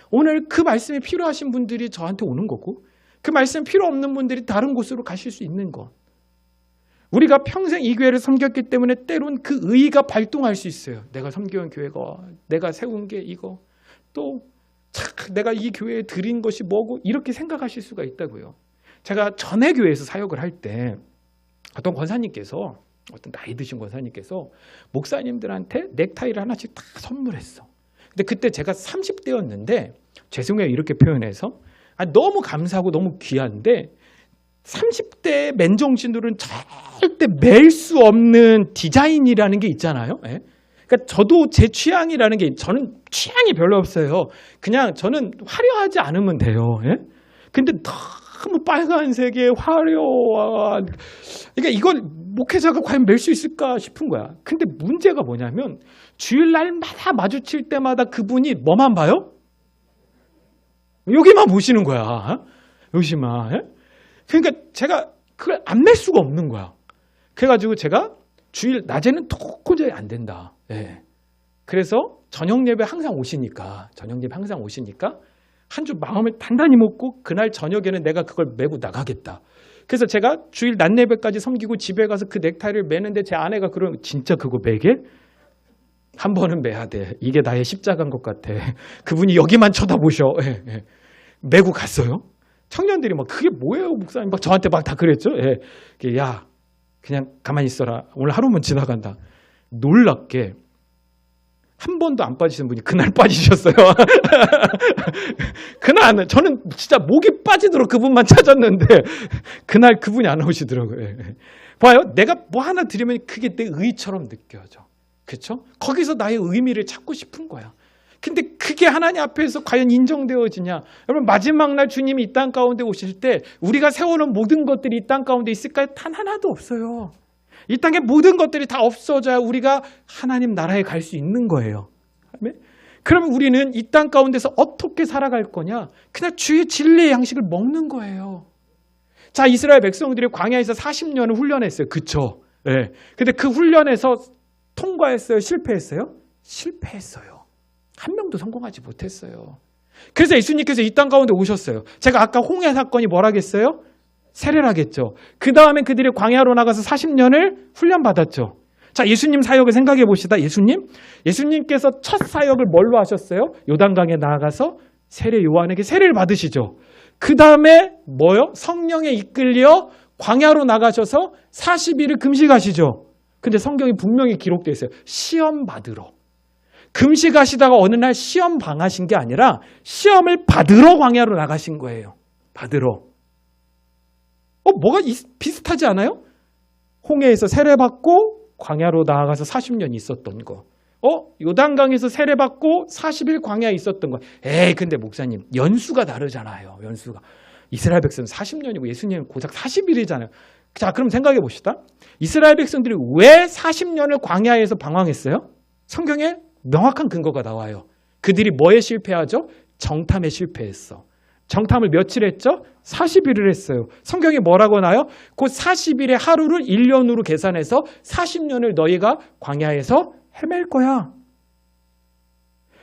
오늘 그 말씀이 필요하신 분들이 저한테 오는 거고 그 말씀 필요 없는 분들이 다른 곳으로 가실 수 있는 거. 우리가 평생 이 교회를 섬겼기 때문에 때론 그 의의가 발동할 수 있어요. 내가 섬겨온 교회가, 내가 세운 게 이거, 또 내가 이 교회에 드린 것이 뭐고 이렇게 생각하실 수가 있다고요. 제가 전에 교회에서 사역을 할 때 어떤 권사님께서, 어떤 나이 드신 권사님께서 목사님들한테 넥타이를 하나씩 다 선물했어. 근데 그때 제가 30대였는데 죄송해요 이렇게 표현해서 너무 감사하고 너무 귀한데 30대 맨정신으로는 절대 맬 수 없는 디자인이라는 게 있잖아요. 예? 그러니까 저도 제 취향이라는 게 저는 취향이 별로 없어요. 그냥 저는 화려하지 않으면 돼요. 예? 근데 너무 빨간색의 화려한 그러니까 이걸 목회자가 과연 맬 수 있을까 싶은 거야. 근데 문제가 뭐냐면 주일날마다 마주칠 때마다 그분이 뭐만 봐요? 여기만 보시는 거야. 여기만. 예? 그러니까 제가 그걸 안 낼 수가 없는 거야. 그래가지고 제가 주일 낮에는 도저히 안 된다. 예. 그래서 저녁 예배 항상 오시니까 한 주 마음을 단단히 먹고 그날 저녁에는 내가 그걸 메고 나가겠다. 그래서 제가 주일 낮 예배까지 섬기고 집에 가서 그 넥타이를 매는데 제 아내가 그러면 진짜 그거 매게? 한 번은 매야 돼. 이게 나의 십자가인 것 같아. 그분이 여기만 쳐다보셔. 예, 예. 매고 갔어요. 청년들이 막 그게 뭐예요 목사님 막 저한테 막 다 그랬죠. 예. 야 그냥 가만히 있어라. 오늘 하루만 지나간다. 놀랍게 한 번도 안 빠지신 분이 그날 빠지셨어요. 그날 저는 진짜 목이 빠지도록 그분만 찾았는데 그날 그분이 안 오시더라고요. 예. 봐요. 내가 뭐 하나 드리면 그게 내 의의처럼 느껴져. 그렇죠? 거기서 나의 의미를 찾고 싶은 거야. 근데 그게 하나님 앞에서 과연 인정되어지냐? 여러분 마지막 날 주님이 이 땅 가운데 오실 때 우리가 세워놓은 모든 것들이 이 땅 가운데 있을까요? 단 하나도 없어요. 이 땅의 모든 것들이 다 없어져야 우리가 하나님 나라에 갈 수 있는 거예요. 그럼 우리는 이 땅 가운데서 어떻게 살아갈 거냐? 그냥 주의 진리의 양식을 먹는 거예요. 자, 이스라엘 백성들이 광야에서 40년을 훈련했어요. 그쵸? 네. 근데 그 훈련에서 통과했어요? 실패했어요? 실패했어요. 한 명도 성공하지 못했어요. 그래서 예수님께서 이 땅 가운데 오셨어요. 제가 아까 홍해 사건이 뭐라겠어요? 세례라겠죠. 그 다음에 그들이 광야로 나가서 40년을 훈련받았죠. 자, 예수님 사역을 생각해 봅시다. 예수님께서 첫 사역을 뭘로 하셨어요? 요단강에 나아가서 세례 요한에게 세례를 받으시죠. 그 다음에 뭐요? 성령에 이끌려 광야로 나가셔서 40일을 금식하시죠. 근데 성경이 분명히 기록되어 있어요. 시험 받으러. 금식하시다가 어느 날 시험 방하신 게 아니라 시험을 받으러 광야로 나가신 거예요. 받으러. 뭐가 비슷하지 않아요? 홍해에서 세례받고 광야로 나아가서 40년 있었던 거. 요단강에서 세례받고 40일 광야에 있었던 거. 근데 목사님 연수가 다르잖아요. 연수가. 이스라엘 백성은 40년이고 예수님은 고작 40일이잖아요. 자, 그럼 생각해 봅시다. 이스라엘 백성들이 왜 40년을 광야에서 방황했어요? 성경에 명확한 근거가 나와요. 그들이 뭐에 실패하죠? 정탐에 실패했어. 정탐을 며칠 했죠? 40일을 했어요. 성경이 뭐라고 나와요? 그 40일의 하루를 1년으로 계산해서 40년을 너희가 광야에서 헤맬 거야.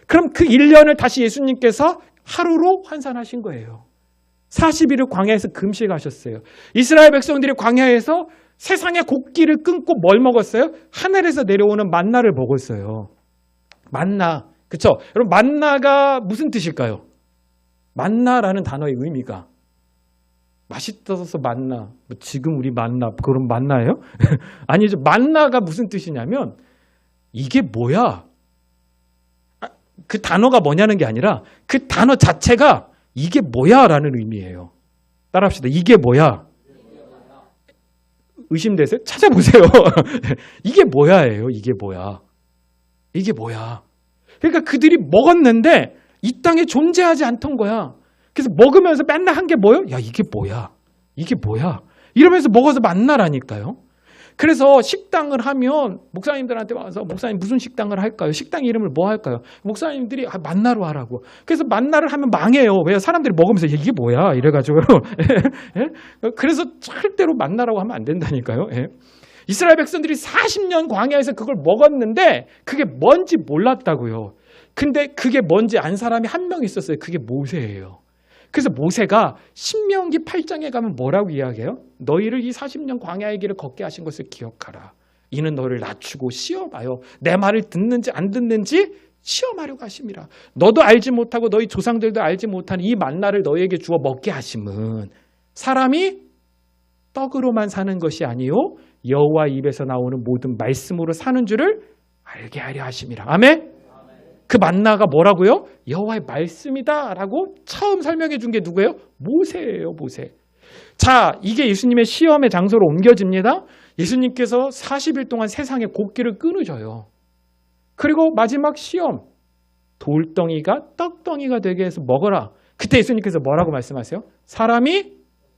그럼 그 1년을 다시 예수님께서 하루로 환산하신 거예요. 40일을 광야에서 금식하셨어요. 이스라엘 백성들이 광야에서 세상의 곡기를 끊고 뭘 먹었어요? 하늘에서 내려오는 만나를 먹었어요. 만나. 그렇죠? 여러분 만나가 무슨 뜻일까요? 만나라는 단어의 의미가 맛있어서 만나. 뭐 지금 우리 만나. 그럼 만나예요? 아니죠. 만나가 무슨 뜻이냐면 이게 뭐야? 그 단어가 뭐냐는 게 아니라 그 단어 자체가 이게 뭐야? 라는 의미예요. 따라합시다. 이게 뭐야? 의심되세요? 찾아보세요. 이게 뭐야예요? 이게 뭐야? 이게 뭐야? 그러니까 그들이 먹었는데 이 땅에 존재하지 않던 거야. 그래서 먹으면서 맨날 한 게 뭐예요? 야, 이게 뭐야? 이게 뭐야? 이러면서 먹어서 만나라니까요. 그래서 식당을 하면 목사님들한테 와서 목사님 무슨 식당을 할까요? 식당 이름을 뭐 할까요? 목사님들이 만나로 하라고. 그래서 만나를 하면 망해요. 왜? 사람들이 먹으면서 이게 뭐야? 이래가지고. 예? 그래서 절대로 만나라고 하면 안 된다니까요. 예? 이스라엘 백성들이 40년 광야에서 그걸 먹었는데 그게 뭔지 몰랐다고요. 근데 그게 뭔지 안 사람이 한 명 있었어요. 그게 모세예요. 그래서 모세가 신명기 8장에 가면 뭐라고 이야기해요? 너희를 이 40년 광야의 길을 걷게 하신 것을 기억하라. 이는 너를 낮추고 시험하여 내 말을 듣는지 안 듣는지 시험하려고 하심이라. 너도 알지 못하고 너희 조상들도 알지 못한 이 만나를 너희에게 주어 먹게 하심은 사람이 떡으로만 사는 것이 아니요 여호와 입에서 나오는 모든 말씀으로 사는 줄을 알게 하려 하심이라. 아멘? 그 만나가 뭐라고요? 여호와의 말씀이다라고 처음 설명해 준 게 누구예요? 모세예요, 모세. 자, 이게 예수님의 시험의 장소로 옮겨집니다. 예수님께서 40일 동안 세상의 곡기를 끊으셔요. 그리고 마지막 시험, 돌덩이가 떡덩이가 되게 해서 먹어라. 그때 예수님께서 뭐라고 말씀하세요? 사람이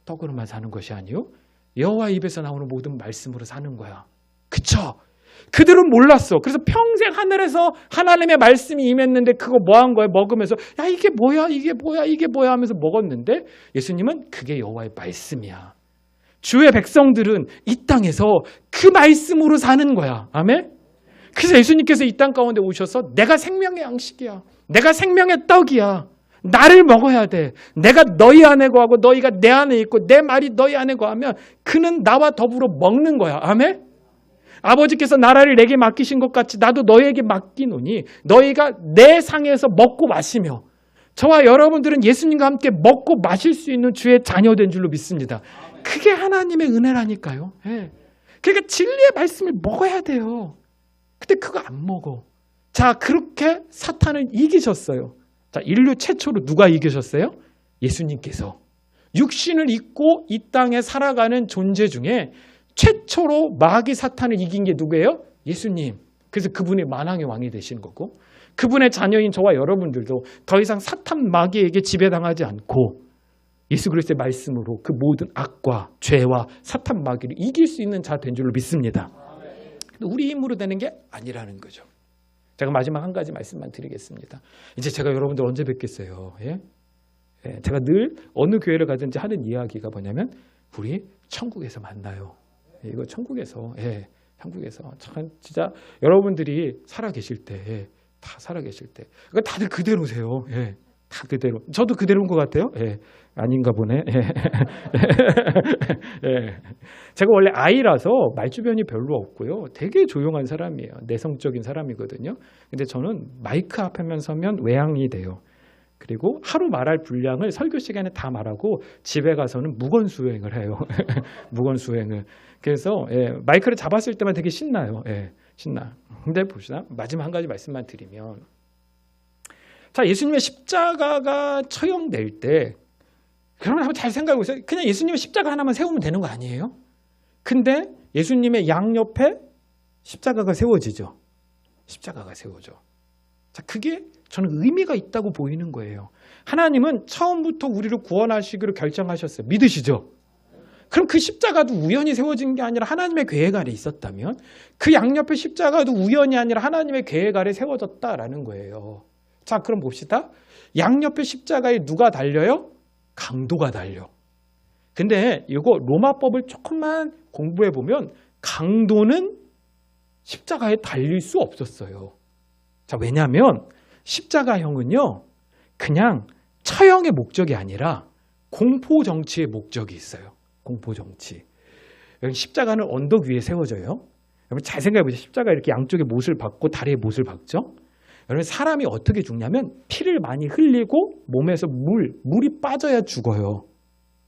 떡으로만 사는 것이 아니요 여호와 입에서 나오는 모든 말씀으로 사는 거야. 그쵸? 그들은 몰랐어. 그래서 평생 하늘에서 하나님의 말씀이 임했는데 그거 뭐 한 거예요? 먹으면서 야 이게 뭐야 이게 뭐야 이게 뭐야 하면서 먹었는데 예수님은 그게 여호와의 말씀이야. 주의 백성들은 이 땅에서 그 말씀으로 사는 거야. 아멘? 그래서 예수님께서 이 땅 가운데 오셔서 내가 생명의 양식이야. 내가 생명의 떡이야. 나를 먹어야 돼. 내가 너희 안에 거하고 너희가 내 안에 있고 내 말이 너희 안에 거하면 그는 나와 더불어 먹는 거야. 아멘? 아버지께서 나라를 내게 맡기신 것 같이 나도 너희에게 맡기노니 너희가 내 상에서 먹고 마시며 저와 여러분들은 예수님과 함께 먹고 마실 수 있는 주의 자녀된 줄로 믿습니다. 그게 하나님의 은혜라니까요. 예. 그러니까 진리의 말씀을 먹어야 돼요. 근데 그거 안 먹어. 자, 그렇게 사탄을 이기셨어요. 자, 인류 최초로 누가 이기셨어요? 예수님께서. 육신을 입고 이 땅에 살아가는 존재 중에 최초로 마귀 사탄을 이긴 게 누구예요? 예수님. 그래서 그분이 만왕의 왕이 되시는 거고 그분의 자녀인 저와 여러분들도 더 이상 사탄 마귀에게 지배당하지 않고 예수 그리스도의 말씀으로 그 모든 악과 죄와 사탄 마귀를 이길 수 있는 자 된 줄로 믿습니다. 근데 우리 힘으로 되는 게 아니라는 거죠. 제가 마지막 한 가지 말씀만 드리겠습니다. 이제 제가 여러분들 언제 뵙겠어요? 예? 예, 제가 늘 어느 교회를 가든지 하는 이야기가 뭐냐면 우리 천국에서 만나요. 이거 천국에서, 예, 천국에서 참 진짜 여러분들이 살아계실 때, 다 살아계실 때, 그러니까 다들 그대로세요. 예, 다 그대로. 저도 그대로인 것 같아요. 예, 아닌가 보네. 예. 예. 제가 원래 아이라서 말주변이 별로 없고요. 되게 조용한 사람이에요. 내성적인 사람이거든요. 근데 저는 마이크 앞에만 서면 외향이 돼요. 그리고 하루 말할 분량을 설교 시간에 다 말하고 집에 가서는 무건수행을 해요. 무건수행을. 그래서 예, 마이크를 잡았을 때만 되게 신나요. 예, 신나. 근데 봅시다. 마지막 한 가지 말씀만 드리면 자, 예수님의 십자가가 처형될 때 그러면 한번 잘 생각해 보세요. 그냥 예수님의 십자가 하나만 세우면 되는 거 아니에요? 근데 예수님의 양옆에 십자가가 세워지죠. 십자가가 세워져. 자, 그게 저는 의미가 있다고 보이는 거예요. 하나님은 처음부터 우리를 구원하시기로 결정하셨어요. 믿으시죠? 그럼 그 십자가도 우연히 세워진 게 아니라 하나님의 계획 아래 있었다면 그 양옆에 십자가도 우연이 아니라 하나님의 계획 아래 세워졌다라는 거예요. 자, 그럼 봅시다. 양옆에 십자가에 누가 달려요? 강도가 달려. 근데 이거 로마법을 조금만 공부해 보면 강도는 십자가에 달릴 수 없었어요. 자, 왜냐하면 십자가형은요, 그냥 처형의 목적이 아니라 공포 정치의 목적이 있어요. 공포 정치. 여기 십자가는 언덕 위에 세워져요. 여러분 잘 생각해 보세요. 십자가 이렇게 양쪽에 못을 박고 다리에 못을 박죠. 여러분 사람이 어떻게 죽냐면 피를 많이 흘리고 몸에서 물이 빠져야 죽어요.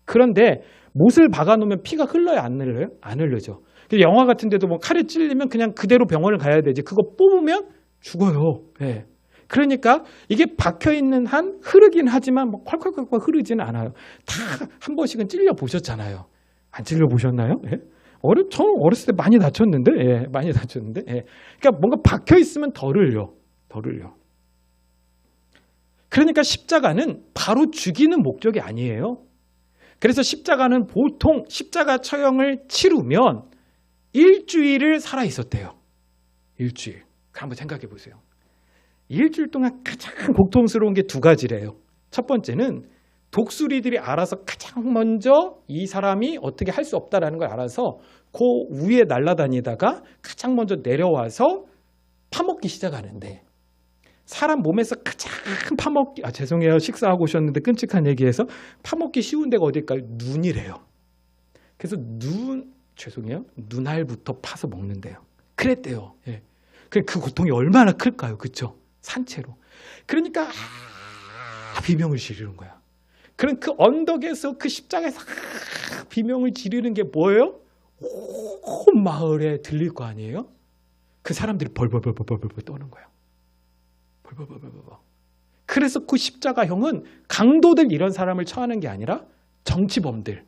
그런데 못을 박아놓으면 피가 흘러요, 안 흘러요? 안 흘러죠. 영화 같은 데도 뭐 칼에 찔리면 그냥 그대로 병원을 가야 되지. 그거 뽑으면 죽어요. 예. 그러니까 이게 박혀있는 한 흐르긴 하지만 뭐 콸콸콸콸 흐르지는 않아요. 다 한 번씩은 찔려 보셨잖아요. 안 찔려 보셨나요? 예? 저 어렸을 때 많이 다쳤는데, 예, 많이 다쳤는데, 예. 그러니까 뭔가 박혀 있으면 덜 흘려. 그러니까 십자가는 바로 죽이는 목적이 아니에요. 그래서 십자가는 보통 십자가 처형을 치르면 일주일을 살아 있었대요. 일주일. 한번 생각해 보세요. 일주일 동안 가장 고통스러운 게 두 가지래요. 첫 번째는 독수리들이 알아서 가장 먼저 이 사람이 어떻게 할 수 없다라는 걸 알아서 그 위에 날아다니다가 가장 먼저 내려와서 파먹기 시작하는데, 사람 몸에서 가장 파먹기, 죄송해요, 식사하고 오셨는데 끔찍한 얘기해서 파먹기 쉬운 데가 어딜까요? 눈이래요. 그래서 죄송해요, 눈알부터 파서 먹는데요. 그랬대요. 예. 그 고통이 얼마나 클까요? 그렇죠? 산채로. 그러니까 비명을 지르는 거야. 그럼 그 언덕에서 그 십자가에서 비명을 지르는 게 뭐예요? 온 마을에 들릴 거 아니에요? 그 사람들이 벌벌벌벌벌 떠는 거야. 벌벌벌벌. 그래서 그 십자가형은 강도들 이런 사람을 처하는 게 아니라 정치범들,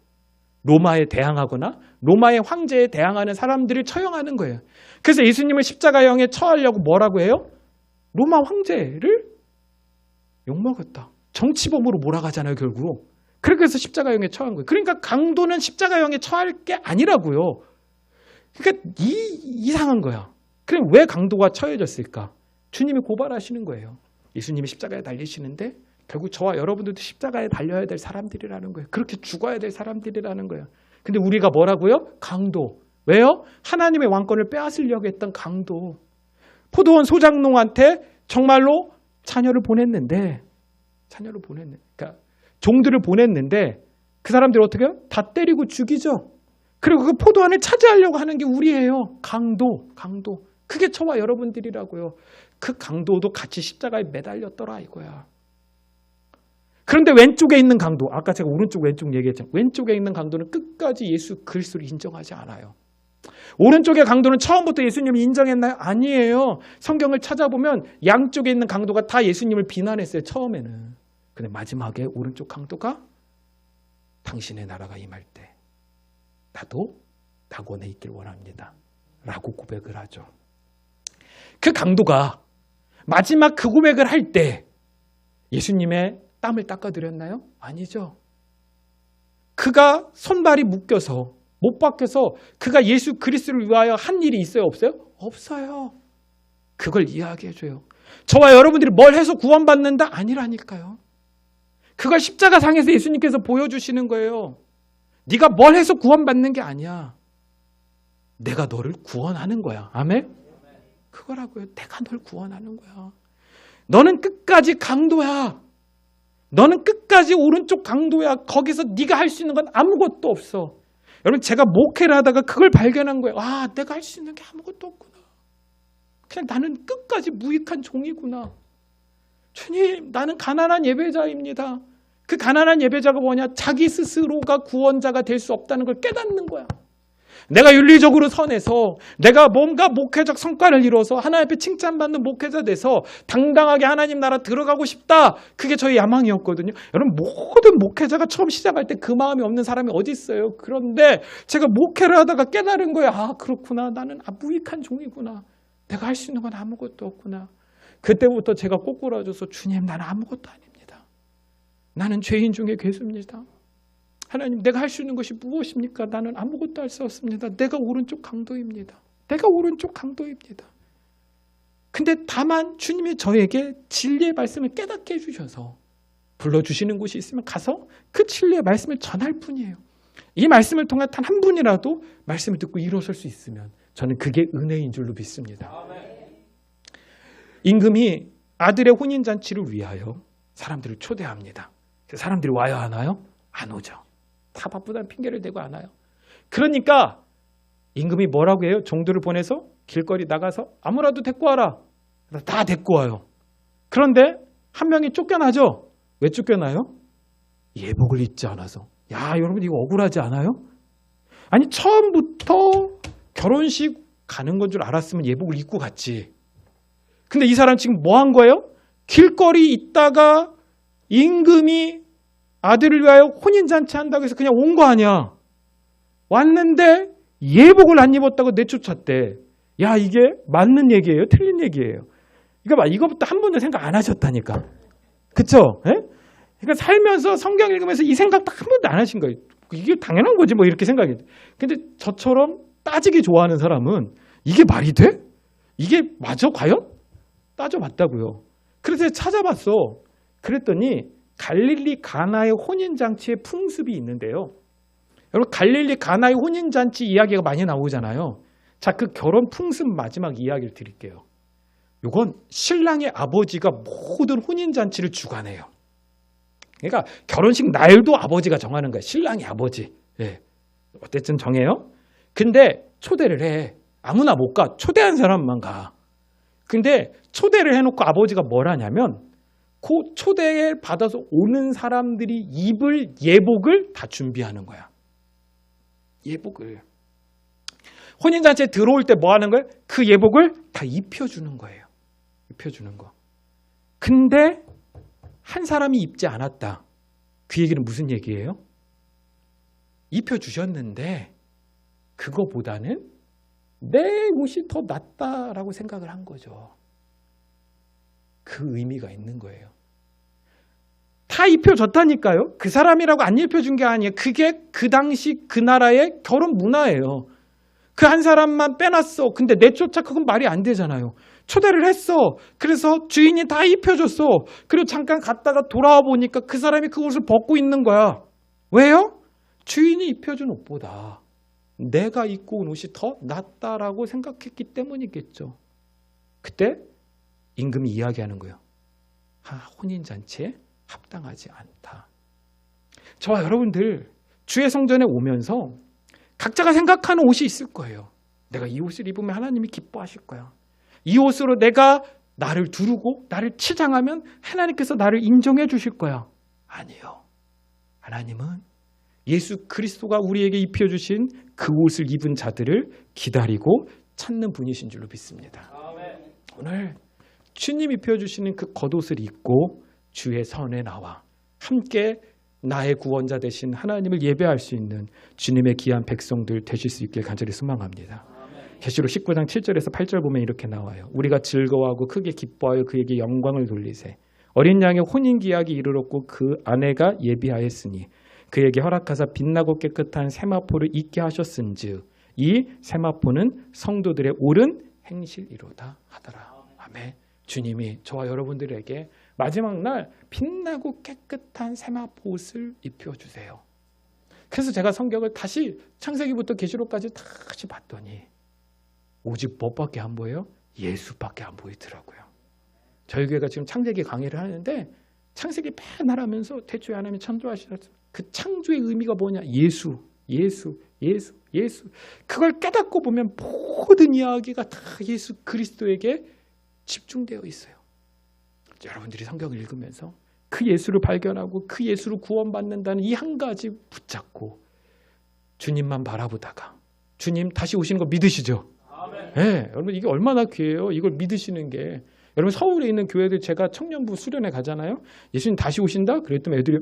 로마에 대항하거나 로마의 황제에 대항하는 사람들을 처형하는 거예요. 그래서 예수님을 십자가형에 처하려고 뭐라고 해요? 로마 황제를 욕먹었다. 정치범으로 몰아가잖아요, 결국. 그래서 십자가형에 처한 거예요. 그러니까 강도는 십자가형에 처할 게 아니라고요. 그러니까 이상한 거야. 그럼 왜 강도가 처해졌을까? 주님이 고발하시는 거예요. 예수님이 십자가에 달리시는데 결국 저와 여러분들도 십자가에 달려야 될 사람들이라는 거예요. 그렇게 죽어야 될 사람들이라는 거예요. 근데 우리가 뭐라고요? 강도. 왜요? 하나님의 왕권을 빼앗으려고 했던 강도. 포도원 소장농한테 정말로 자녀를 보냈는데, 그러니까 종들을 보냈는데 그 사람들이 어떻게 해요? 다 때리고 죽이죠. 그리고 그 포도원을 차지하려고 하는 게 우리예요. 강도. 그게 저와 여러분들이라고요. 그 강도도 같이 십자가에 매달렸더라 이거야. 그런데 왼쪽에 있는 강도, 아까 제가 오른쪽 왼쪽 얘기했잖아요. 왼쪽에 있는 강도는 끝까지 예수 그리스도를 인정하지 않아요. 오른쪽의 강도는 처음부터 예수님을 인정했나요? 아니에요. 성경을 찾아보면 양쪽에 있는 강도가 다 예수님을 비난했어요, 처음에는. 근데 마지막에 오른쪽 강도가 당신의 나라가 임할 때 나도 낙원에 있길 원합니다 라고 고백을 하죠. 그 강도가 마지막 그 고백을 할 때 예수님의 땀을 닦아드렸나요? 아니죠. 그가 손발이 묶여서 못 박혀서 그가 예수 그리스도를 위하여 한 일이 있어요? 없어요? 없어요. 그걸 이야기해줘요. 저와 여러분들이 뭘 해서 구원받는다? 아니라니까요. 그걸 십자가상에서 예수님께서 보여주시는 거예요. 네가 뭘 해서 구원받는 게 아니야. 내가 너를 구원하는 거야. 아멘? 그거라고요. 내가 널 구원하는 거야. 너는 끝까지 강도야. 너는 끝까지 오른쪽 강도야. 거기서 네가 할 수 있는 건 아무것도 없어. 여러분, 제가 목회를 하다가 그걸 발견한 거예요. 아, 내가 할 수 있는 게 아무것도 없구나. 그냥 나는 끝까지 무익한 종이구나. 주님, 나는 가난한 예배자입니다. 그 가난한 예배자가 뭐냐? 자기 스스로가 구원자가 될 수 없다는 걸 깨닫는 거야. 내가 윤리적으로 선해서 내가 뭔가 목회적 성과를 이뤄서 하나님 앞에 칭찬받는 목회자 돼서 당당하게 하나님 나라 들어가고 싶다. 그게 저희 야망이었거든요. 여러분, 모든 목회자가 처음 시작할 때 그 마음이 없는 사람이 어디 있어요. 그런데 제가 목회를 하다가 깨달은 거예요. 아, 그렇구나. 나는 무익한 종이구나. 내가 할 수 있는 건 아무것도 없구나. 그때부터 제가 꼬꾸라져서 주님, 나는 아무것도 아닙니다. 나는 죄인 중에 괴수입니다. 하나님, 내가 할 수 있는 것이 무엇입니까? 나는 아무것도 할 수 없습니다. 내가 오른쪽 강도입니다. 근데 다만 주님이 저에게 진리의 말씀을 깨닫게 해주셔서 불러주시는 곳이 있으면 가서 그 진리의 말씀을 전할 뿐이에요. 이 말씀을 통해 단 한 분이라도 말씀을 듣고 일어설 수 있으면 저는 그게 은혜인 줄로 믿습니다. 임금이 아들의 혼인잔치를 위하여 사람들을 초대합니다. 사람들이 와야 하나요? 안 오죠. 다 바쁘다는 핑계를 대고 안 와요. 그러니까 임금이 뭐라고 해요? 종들을 보내서 길거리 나가서 아무라도 데리고 와라. 다 데리고 와요. 그런데 한 명이 쫓겨나죠. 왜 쫓겨나요? 예복을 입지 않아서. 야, 여러분 이거 억울하지 않아요? 아니 처음부터 결혼식 가는 건 줄 알았으면 예복을 입고 갔지. 근데 이 사람 지금 뭐 한 거예요? 길거리 있다가 임금이 아들을 위하여 혼인잔치 한다고 해서 그냥 온 거 아니야. 왔는데 예복을 안 입었다고 내쫓았대. 야, 이게 맞는 얘기예요? 틀린 얘기예요? 이거 봐, 이거부터 한 번도 생각 안 하셨다니까. 그쵸? 예? 그러니까 살면서 성경 읽으면서 이 생각도 한 번도 안 하신 거예요. 이게 당연한 거지 뭐 이렇게 생각해. 근데 저처럼 따지기 좋아하는 사람은 이게 말이 돼? 이게 맞아 과연? 따져봤다고요. 그래서 찾아봤어. 그랬더니 갈릴리 가나의 혼인잔치의 풍습이 있는데요. 여러분 갈릴리 가나의 혼인잔치 이야기가 많이 나오잖아요. 자, 그 결혼 풍습 마지막 이야기를 드릴게요. 이건 신랑의 아버지가 모든 혼인잔치를 주관해요. 그러니까 결혼식 날도 아버지가 정하는 거야. 신랑의 아버지. 예. 어쨌든 정해요. 근데 초대를 해. 아무나 못 가. 초대한 사람만 가. 근데 초대를 해놓고 아버지가 뭘 하냐면 그 초대를 받아서 오는 사람들이 입을 예복을 다 준비하는 거야. 예복을. 혼인잔치에 들어올 때 뭐 하는 거예요? 그 예복을 다 입혀주는 거예요. 입혀주는 거. 근데 한 사람이 입지 않았다. 그 얘기는 무슨 얘기예요? 입혀주셨는데 그거보다는 내 옷이 더 낫다라고 생각을 한 거죠. 그 의미가 있는 거예요. 다 입혀줬다니까요. 그 사람이라고 안 입혀준 게 아니에요. 그게 그 당시 그 나라의 결혼 문화예요. 그 한 사람만 빼놨어. 근데 내쫓아 그건 말이 안 되잖아요. 초대를 했어. 그래서 주인이 다 입혀줬어. 그리고 잠깐 갔다가 돌아와 보니까 그 사람이 그 옷을 벗고 있는 거야. 왜요? 주인이 입혀준 옷보다 내가 입고 온 옷이 더 낫다라고 생각했기 때문이겠죠. 그때 임금이 이야기하는 거예요. 혼인잔치에 합당하지 않다. 저와 여러분들 주의 성전에 오면서 각자가 생각하는 옷이 있을 거예요. 내가 이 옷을 입으면 하나님이 기뻐하실 거야. 이 옷으로 내가 나를 두르고 나를 치장하면 하나님께서 나를 인정해 주실 거야. 아니요. 하나님은 예수 그리스도가 우리에게 입혀주신 그 옷을 입은 자들을 기다리고 찾는 분이신 줄로 믿습니다. 오늘 주님 입혀주시는 그 겉옷을 입고 주의 선에 나와 함께 나의 구원자 되신 하나님을 예배할 수 있는 주님의 귀한 백성들 되실 수 있길 간절히 소망합니다. 계시록 19장 7절에서 8절 보면 이렇게 나와요. 우리가 즐거워하고 크게 기뻐하여 그에게 영광을 돌리세. 어린 양의 혼인기약이 이르렀고 그 아내가 예비하였으니 그에게 허락하사 빛나고 깨끗한 세마포를 입게 하셨은즉 이 세마포는 성도들의 옳은 행실이로다 하더라. 아멘. 주님이 저와 여러분들에게 마지막 날 빛나고 깨끗한 세마포 옷을 입혀주세요. 그래서 제가 성경을 다시 창세기부터 계시록까지 다시 봤더니 오직 뭐밖에 안 보여요? 예수밖에 안 보이더라고요. 저희 교회가 지금 창세기 강의를 하는데 창세기 맨날 하면서 태초에 하나님이 창조하시다. 그 창조의 의미가 뭐냐? 예수, 예수, 예수, 예수. 그걸 깨닫고 보면 모든 이야기가 다 예수 그리스도에게 집중되어 있어요. 여러분들이 성경을 읽으면서 그 예수를 발견하고 그 예수를 구원받는다는 이 한 가지 붙잡고 주님만 바라보다가 주님 다시 오시는 거 믿으시죠? 네, 여러분 이게 얼마나 귀해요. 이걸 믿으시는 게. 여러분 서울에 있는 교회들 제가 청년부 수련회 가잖아요. 예수님 다시 오신다? 그랬더니 애들이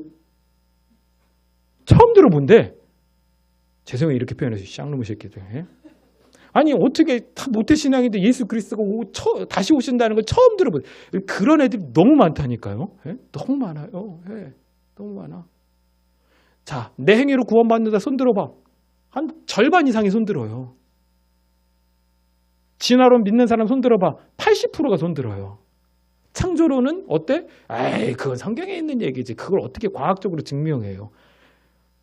처음 들어본대. 죄송해요 이렇게 표현해서 쌍놈의 새끼들. 예? 아니 어떻게 다 모태신앙인데 예수 그리스도가 다시 오신다는 걸 처음 들어본. 그런 애들이 너무 많다니까요. 예? 너무 많아요. 예, 너무 많아. 자, 내 행위로 구원받는다 손 들어봐. 한 절반 이상이 손 들어요. 진화론 믿는 사람 손 들어봐. 80%가 손 들어요. 창조론은 어때? 에이, 그건 성경에 있는 얘기지. 그걸 어떻게 과학적으로 증명해요?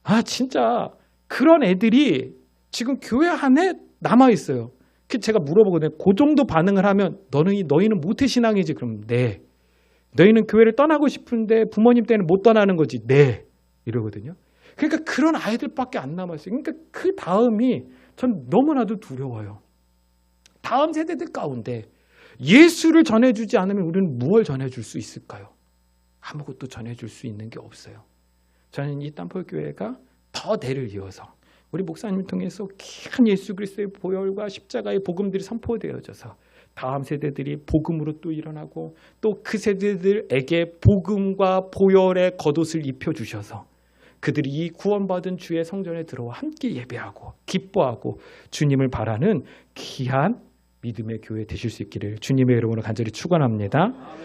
아, 진짜 그런 애들이 지금 교회 안에 남아 있어요. 제가 물어보거든요. 그 정도 반응을 하면 너희는 모태신앙이지? 그럼 네. 너희는 교회를 떠나고 싶은데 부모님 때문에 못 떠나는 거지? 네. 이러거든요. 그러니까 그런 아이들밖에 안 남았어요. 그러니까 그 다음이 전 너무나도 두려워요. 다음 세대들 가운데 예수를 전해주지 않으면 우리는 무엇을 전해줄 수 있을까요? 아무것도 전해줄 수 있는 게 없어요. 저는 이 땀폴교회가 더 대를 이어서 우리 목사님을 통해서 귀한 예수 그리스도의 보혈과 십자가의 복음들이 선포되어져서 다음 세대들이 복음으로 또 일어나고 또 그 세대들에게 복음과 보혈의 겉옷을 입혀주셔서 그들이 이 구원받은 주의 성전에 들어와 함께 예배하고 기뻐하고 주님을 바라는 귀한 믿음의 교회 되실 수 있기를 주님의 이름으로 간절히 축원합니다.